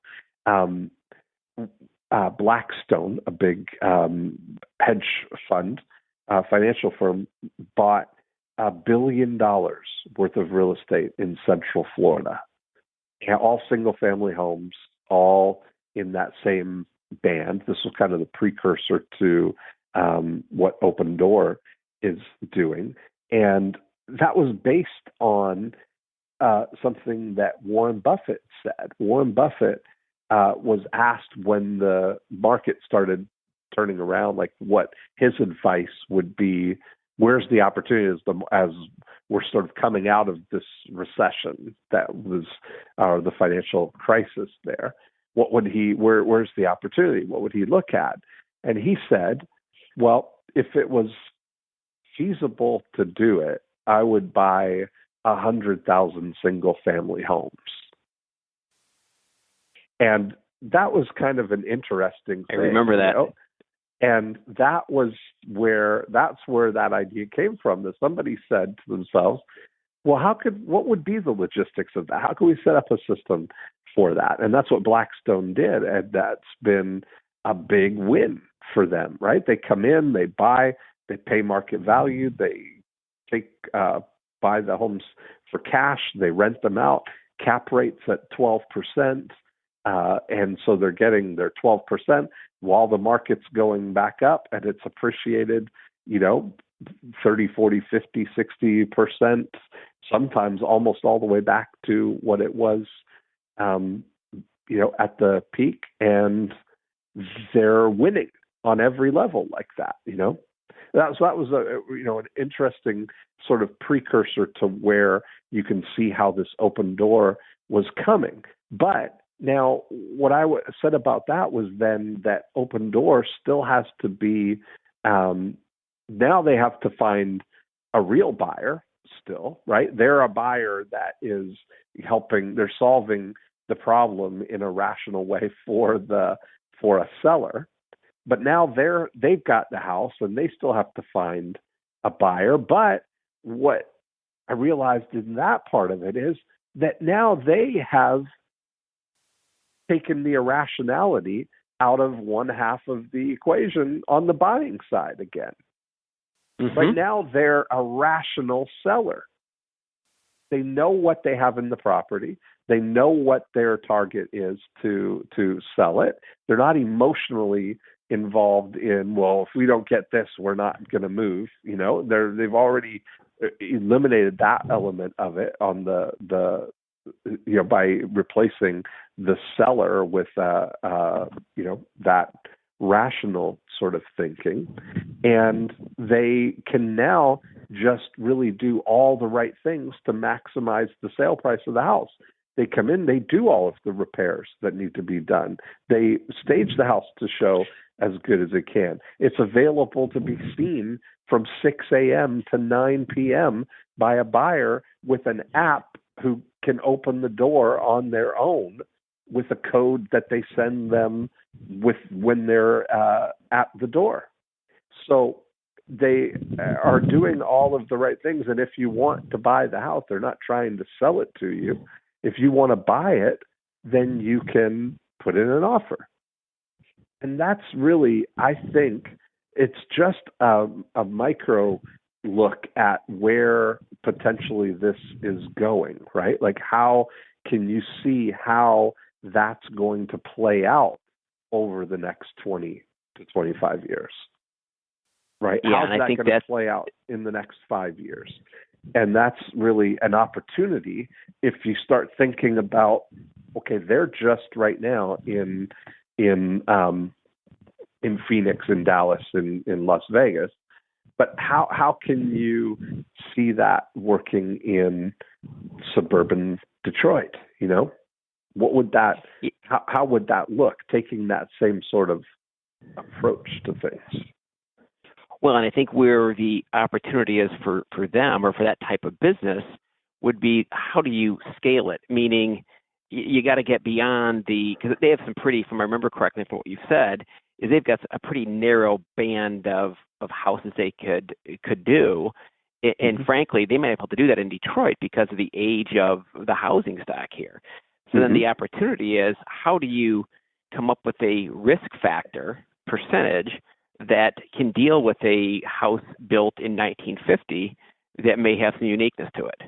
Blackstone, a big hedge fund, financial firm, bought $1 billion worth of real estate in Central Florida. All single-family homes, all in that same band. This was kind of the precursor to what Open Door is doing. And that was based on something that Warren Buffett said. Warren Buffett was asked when the market started turning around, like what his advice would be. Where's the opportunity as we're sort of coming out of this recession that was the financial crisis there? Where's the opportunity? What would he look at? And he said, well, if it was feasible to do it, I would buy 100,000 single family homes. And that was kind of an interesting thing. I remember that. And that's where that idea came from, that somebody said to themselves, well, what would be the logistics of that? How can we set up a system for that? And that's what Blackstone did. And that's been a big win for them, right? They come in, they buy, they pay market value, they buy the homes for cash, they rent them out, cap rates at 12%. And so they're getting their 12% while the market's going back up, and it's appreciated, 30, 40, 50, 60%, sometimes almost all the way back to what it was, at the peak. And they're winning on every level like that, So that was an interesting sort of precursor to where you can see how this Open Door was coming. But now, what I said about that was then that Open Door still has to be, now they have to find a real buyer still, right? They're a buyer that is they're solving the problem in a rational way for a seller. But now they've got the house and they still have to find a buyer. But what I realized in that part of it is that now they have taken the irrationality out of one half of the equation on the buying side again. Right now, they're a rational seller. They know what they have in the property. They know what their target is to sell it. They're not emotionally involved in, well, if we don't get this, we're not going to move. They've already eliminated that element of it on by replacing the seller with that rational sort of thinking. And they can now just really do all the right things to maximize the sale price of the house. They come in, they do all of the repairs that need to be done. They stage the house to show as good as it can. It's available to be seen from 6 a.m. to 9 p.m. by a buyer with an app who can open the door on their own with a code that they send them with when they're at the door. So they are doing all of the right things. And if you want to buy the house, they're not trying to sell it to you. If you want to buy it, then you can put in an offer. And that's really, I think, it's just a micro look at where potentially this is going, right? Like, how can you see how that's going to play out over the next 20 to 25 years, right? Yeah, How's that going to play out in the next 5 years? And that's really an opportunity if you start thinking about, okay, they're just right now in Phoenix, in Dallas, in Las Vegas, but how can you see that working in suburban Detroit? You know, what would that? How would that look? Taking that same sort of approach to things. Well, and I think where the opportunity is for them or for that type of business would be, how do you scale it? Meaning, you got to get beyond because they have some pretty, if I remember correctly from what you said, is they've got a pretty narrow band of houses they could do. And frankly, they might be able to do that in Detroit because of the age of the housing stock here. So then the opportunity is, how do you come up with a risk factor percentage that can deal with a house built in 1950 that may have some uniqueness to it?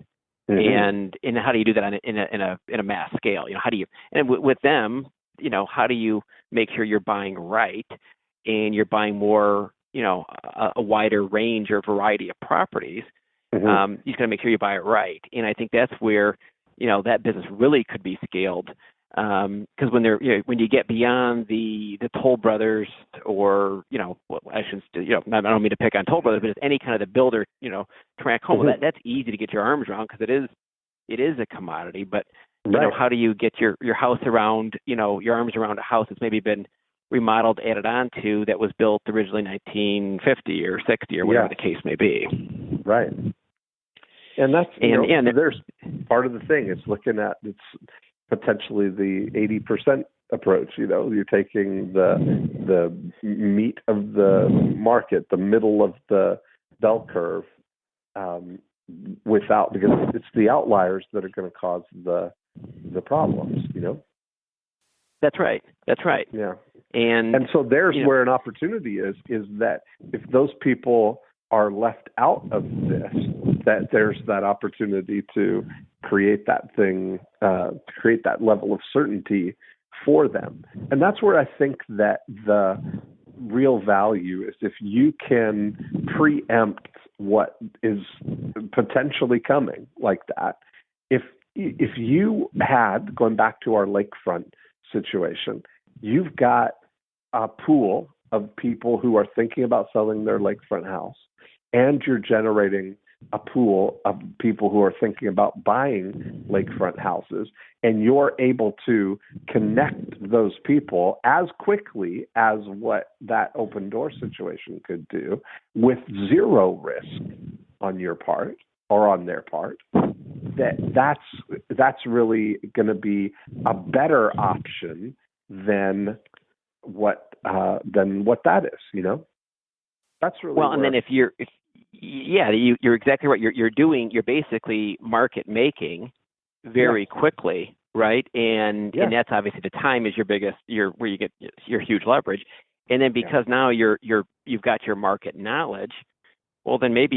And how do you do that in a mass scale? You know, how do you, and with them, you know, how do you make sure you're buying right and you're buying more, you know, a wider range or variety of properties? You just got to make sure you buy it right. And I think that's where, you know, that business really could be scaled. Because when when you get beyond the Toll Brothers, or, you know, I don't mean to pick on Toll Brothers, but it's any kind of the builder, you know, track home. That's easy to get your arms around because it is a commodity. But you know, how do you get your house around, you know, your arms around a house that's maybe been remodeled, added on to, that was built originally 1950 or 60 or whatever the case may be. Right. And that's there's part of the thing. It's looking at potentially the 80% approach. You know, you're taking the meat of the market, the middle of the bell curve, because it's the outliers that are going to cause the problems. You know. That's right. Yeah. And so there's where an opportunity is that if those people are left out of this, that there's that opportunity to create that thing, create that level of certainty for them. And that's where I think that the real value is, if you can preempt what is potentially coming like that. If you had, going back to our lakefront situation, you've got a pool of people who are thinking about selling their lakefront house, and you're generating a pool of people who are thinking about buying lakefront houses, and you're able to connect those people as quickly as what that open door situation could do, with zero risk on your part or on their part, that's really going to be a better option than what that is, you know. That's really well. And then you're exactly right. You're basically market making very quickly, right? And that's obviously, the time is where you get your huge leverage. And then because now you've got your market knowledge, well, then maybe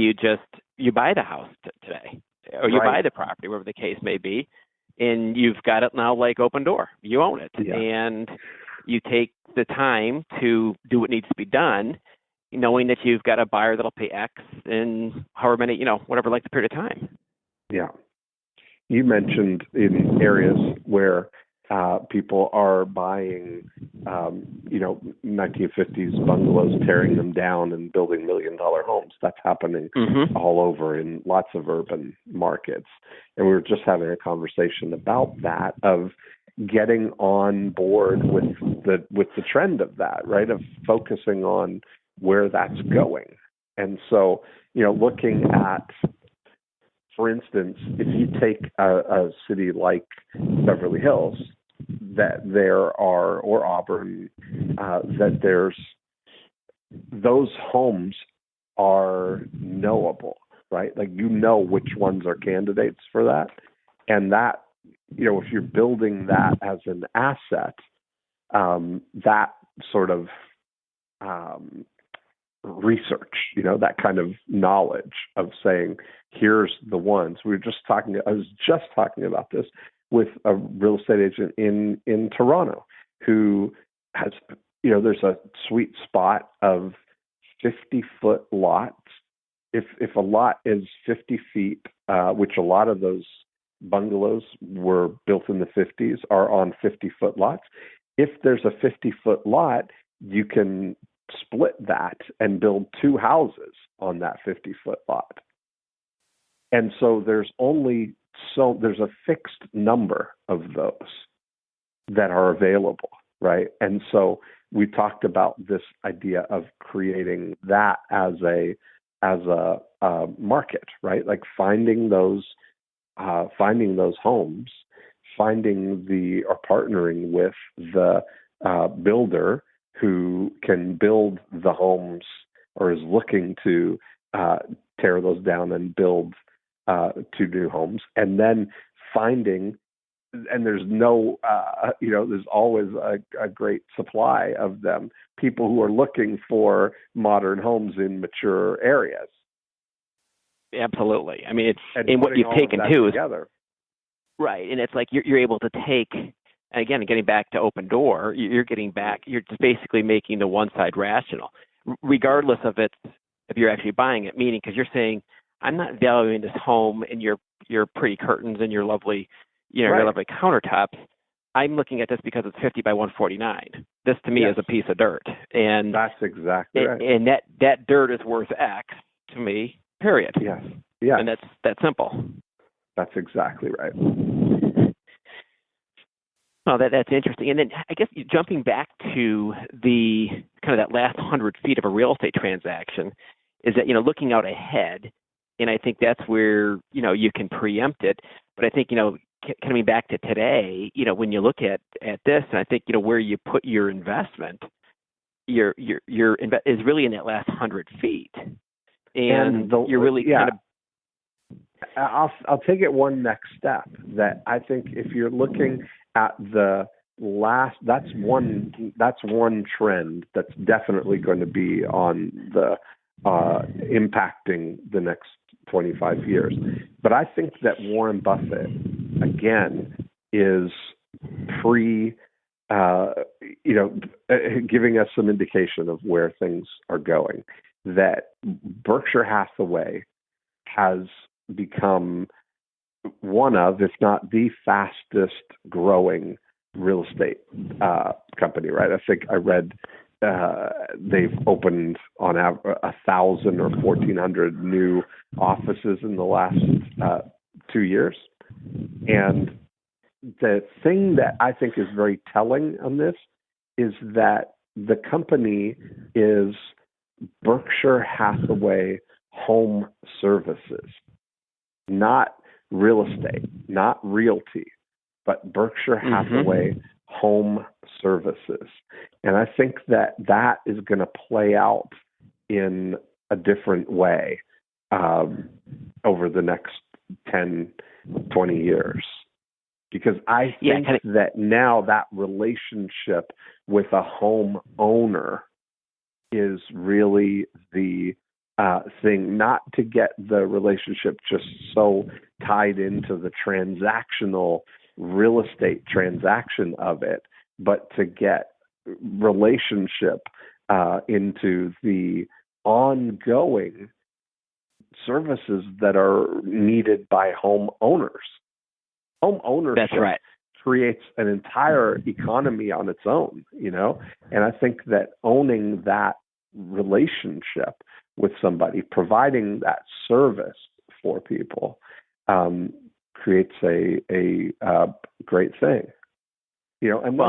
you buy the house today, or you buy the property, whatever the case may be, and you've got it now like open door. You own it, and you take the time to do what needs to be done, knowing that you've got a buyer that'll pay X in however many, whatever length of period of time. Yeah. You mentioned in areas where People are buying, 1950s bungalows, tearing them down and building $1 million homes. That's happening all over in lots of urban markets. And we were just having a conversation about that, of getting on board with the trend of that, right? Of focusing on where that's going. And so, looking at, for instance, if you take a city like Beverly Hills, that there are, or Auburn, that there's, those homes are knowable, right? Like, which ones are candidates for that. And that, if you're building that as an asset, that sort of research, that kind of knowledge of saying, here's the ones. I was just talking about this with a real estate agent in Toronto who has, there's a sweet spot of 50-foot lots. If a lot is 50 feet, which a lot of those bungalows were built in the 50s, are on 50-foot lots. If there's a 50-foot lot, you can split that and build 2 houses on that 50-foot lot. And so there's a fixed number of those that are available, right? And so we talked about this idea of creating that as a market, right? Like finding those homes, or partnering with the builder who can build the homes, or is looking to tear those down and build 2 new homes, and then finding, and there's there's always a great supply of them, people who are looking for modern homes in mature areas. Absolutely. I mean, and what you've taken too together. Right, and it's like you're able to take, and again, getting back to Open Door, you're just basically making the one side rational, regardless of if you're actually buying it. Meaning, because you're saying, I'm not valuing this home and your pretty curtains and your lovely, your lovely countertops. I'm looking at this because it's 50 by 149. This to me is a piece of dirt, and that's exactly right. And that dirt is worth X to me. Period. Yes. Yeah. And that's simple. That's exactly right. Well, that's interesting. And then I guess jumping back to the kind of that last 100 feet of a real estate transaction is that, looking out ahead, and I think that's where, you can preempt it. But I think, coming back to today, when you look at this, and I think, where you put your investment, is really in that last 100 feet. And you're really kind of. I'll take it one next step. That I think if you're looking at the last, that's one trend that's definitely going to be on the impacting the next 25 years. But I think that Warren Buffett again is giving us some indication of where things are going. That Berkshire Hathaway has become one of, if not the fastest growing real estate company, right? I think I read they've opened on average 1,000 or 1,400 new offices in the last 2 years. And the thing that I think is very telling on this is that the company is Berkshire Hathaway Home Services, not real estate, not realty, but Berkshire Hathaway Home Services. And I think that is going to play out in a different way over the next 10, 20 years. Because I think that now that relationship with a home owner is really the thing, not to get the relationship just so tied into the transactional real estate transaction of it, but to get relationship into the ongoing services that are needed by home owners. Home ownership. That's right. creates an entire economy on its own, And I think that owning that relationship with somebody, providing that service for people, creates a great thing, And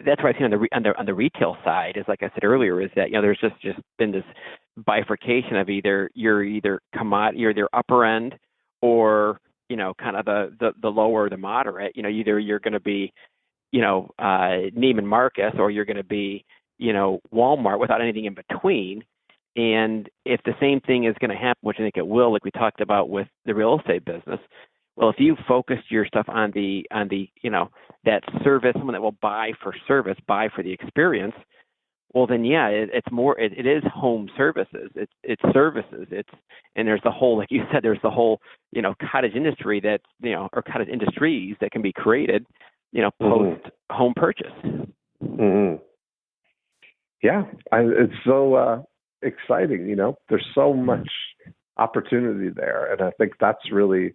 that's where I see on the retail side is, like I said earlier, is that there's just been this bifurcation of you're either upper end or kind of the lower, the moderate. Either you're going to be Neiman Marcus or you're going to be Walmart without anything in between. And if the same thing is going to happen, which I think it will, like we talked about with the real estate business, well, if you focused your stuff on the that service, someone that will buy for service, buy for the experience, well then it's more. It is home services. It's services. And there's the whole, like you said, there's the whole cottage industry that or cottage industries that can be created post home purchase. Mm-hmm. Yeah, it's so exciting. There's so much opportunity there, and I think that's really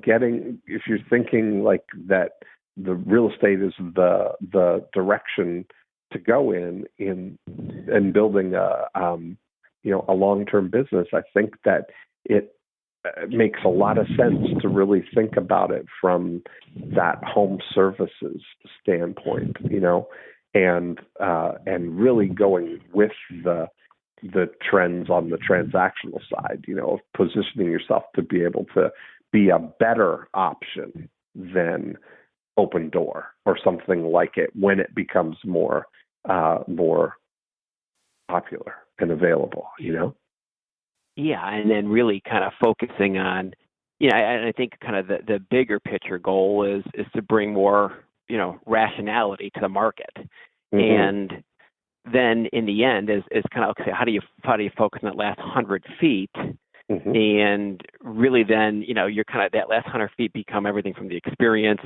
getting, if you're thinking like that, the real estate is the direction to go in and building a long-term business. I think that it makes a lot of sense to really think about it from that home services standpoint, and really going with the trends on the transactional side, of positioning yourself to be able to be a better option than Open Door or something like it when it becomes more popular and available, Yeah, and then really kind of focusing on, and I think kind of the bigger picture goal is to bring more, rationality to the market. And then in the end is kind of, okay, how do you focus on that last 100 feet? And really then, you're kind of, that last 100 feet become everything from the experience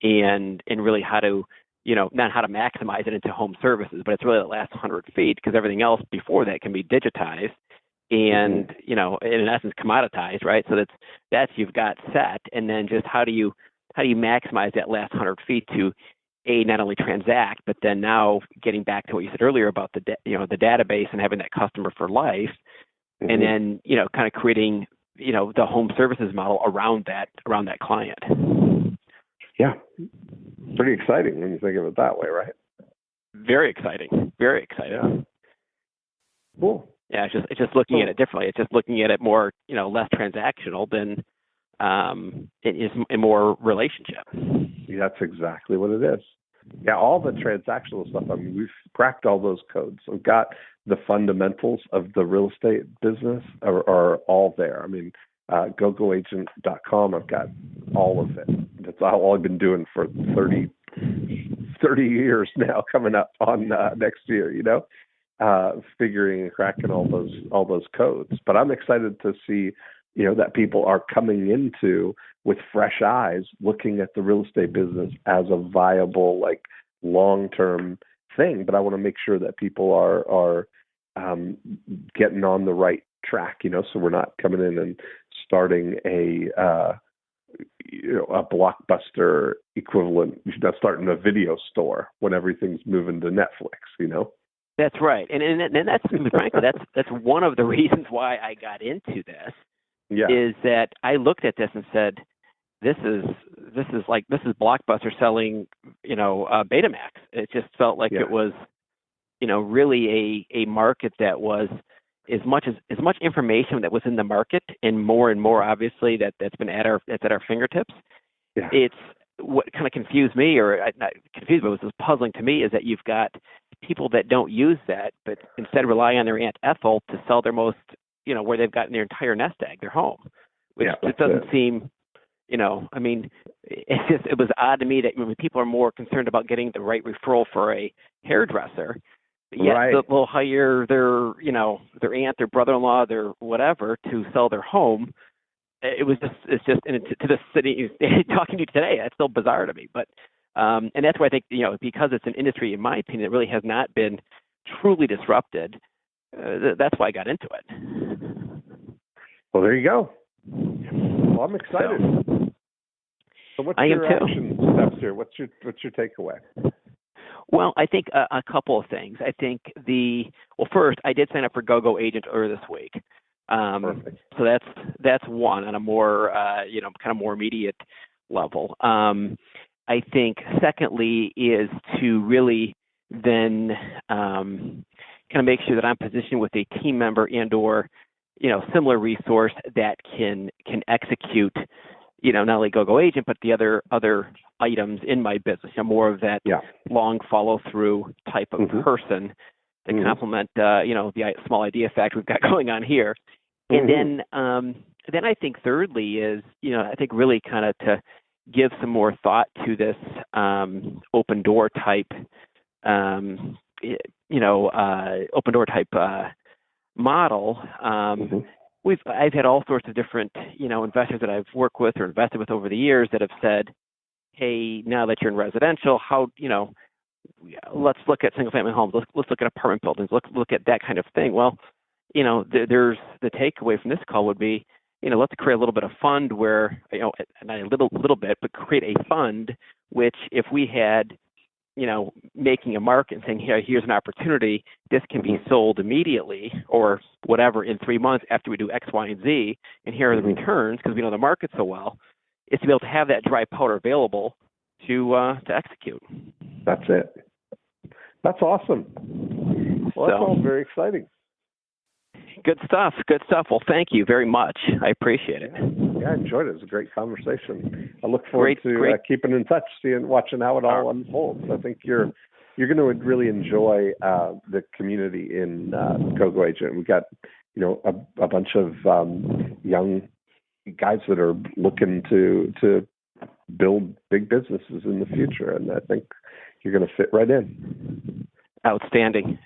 and really how to, not how to maximize it into home services, but it's really the last 100 feet, because everything else before that can be digitized and, in essence, commoditized, right? So that's you've got set. And then just how do you maximize that last 100 feet to not only transact, but then now getting back to what you said earlier about the database and having that customer for life, and then kind of creating the home services model around that client. Yeah, pretty exciting when you think of it that way, right? Very exciting. Very exciting. Yeah. Cool. Yeah, it's just looking at it differently. It's just looking at it more less transactional than it is more relationship. Yeah, that's exactly what it is. Yeah, all the transactional stuff. I mean, we've cracked all those codes. We've got the fundamentals of the real estate business are all there. I mean, gogoagent.com, I've got all of it. That's all I've been doing for 30 years now, coming up on next year, figuring and cracking all those codes. But I'm excited to see, that people are coming into with fresh eyes, looking at the real estate business as a viable, like, long-term thing. But I want to make sure that people are getting on the right track, so we're not coming in and starting a Blockbuster equivalent, starting a video store when everything's moving to Netflix, That's right. And that's, frankly, that's one of the reasons why I got into this. Yeah. Is that I looked at this and said, this is Blockbuster selling, Betamax. It just felt like it was, really a market that was as much information that was in the market and more obviously that's at our fingertips. Yeah. It's what kind of confused me, or not confused, but was puzzling to me, is that you've got people that don't use that, but instead rely on their Aunt Ethel to sell their most, where they've gotten their entire nest egg, their home, which just doesn't seem, I mean, it was odd to me that when people are more concerned about getting the right referral for a hairdresser, yet they'll hire their aunt, their brother-in-law, their whatever to sell their home. It's just, and to the city, talking to you today, that's still bizarre to me. But, and that's why I think, because it's an industry, in my opinion, that really has not been truly disrupted. That's why I got into it. Well, there you go. Well, I'm excited. So what's I am your action steps here? What's your takeaway? Well, I think a couple of things. I think first, I did sign up for GoGo Agent earlier this week. Perfect. So that's one on a more kind of more immediate level. I think secondly is to really then kind of make sure that I'm positioned with a team member and or similar resource that can execute not only GoGo Agent but the other items in my business. More of that long follow through type of person to complement the small idea factory we've got going on here. And then I think thirdly is I think really kind of to give some more thought to this open door type model. I've had all sorts of different investors that I've worked with or invested with over the years that have said, hey, now that you're in residential, how let's look at single family homes, let's look at apartment buildings, look at that kind of thing. Well, there's the takeaway from this call would be, let's create a little bit of fund where, not a little bit, but create a fund, which if we had, making a market and saying, here's an opportunity, this can be sold immediately or whatever in 3 months after we do X, Y, and Z, and here are the returns because we know the market so well, is to be able to have that dry powder available to execute. That's it. That's awesome. Well, that's all very exciting. Good stuff. Well, thank you very much. I appreciate it. Yeah, I enjoyed it. It was a great conversation. I look forward to keeping in touch, watching how it all unfolds. I think you're going to really enjoy the community in GoGo Agent. We've got a bunch of young guys that are looking to build big businesses in the future, and I think you're going to fit right in. Outstanding.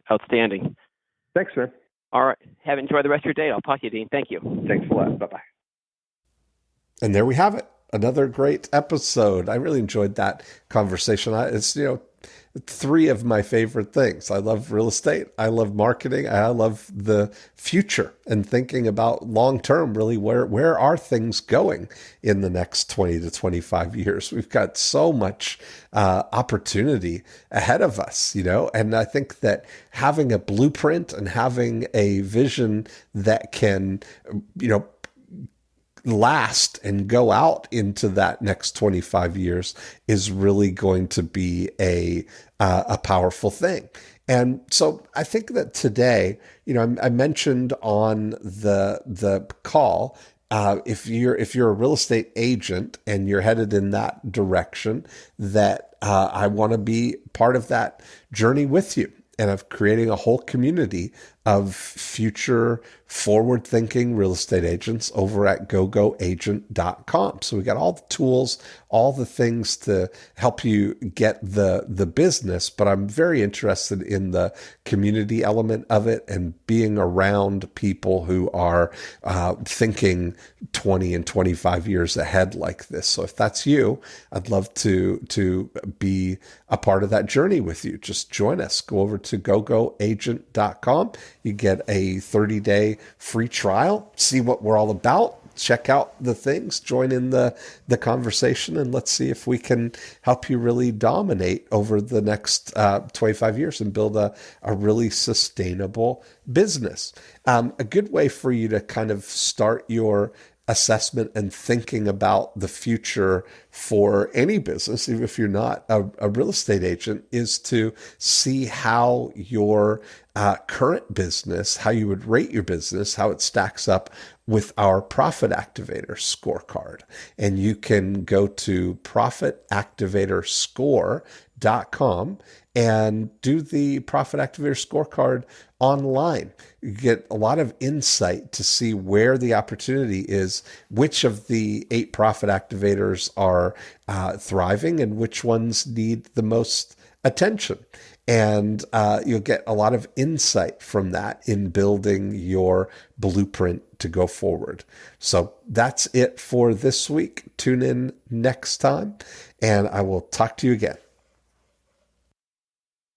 Thanks, man. All right. Have enjoyed the rest of your day. I'll talk to you, Dean. Thank you. Thanks a lot. Bye-bye. And there we have it. Another great episode. I really enjoyed that conversation. It's, three of my favorite things. I love real estate. I love marketing. I love the future and thinking about long-term, really, where are things going in the next 20 to 25 years? We've got so much opportunity ahead of us, and I think that having a blueprint and having a vision that can, last and go out into that next 25 years is really going to be a powerful thing. And so I think that today, I mentioned on the call, if you're a real estate agent and you're headed in that direction, that I want to be part of that journey with you and of creating a whole community of future forward-thinking real estate agents over at gogoagent.com. So we got all the tools, all the things to help you get the business, but I'm very interested in the community element of it and being around people who are thinking 20 and 25 years ahead like this. So if that's you, I'd love to be a part of that journey with you. Just join us. Go over to gogoagent.com. You get a 30-day free trial, see what we're all about, check out the things, join in the conversation, and let's see if we can help you really dominate over the next 25 years and build a really sustainable business. A good way for you to kind of start your assessment and thinking about the future for any business, even if you're not a real estate agent, is to see how your current business, how you would rate your business, how it stacks up with our Profit Activator scorecard. And you can go to profitactivatorscore.com and do the Profit Activator scorecard online. You get a lot of insight to see where the opportunity is, which of the 8 profit activators are thriving and which ones need the most attention. And you'll get a lot of insight from that in building your blueprint to go forward. So that's it for this week. Tune in next time, and I will talk to you again.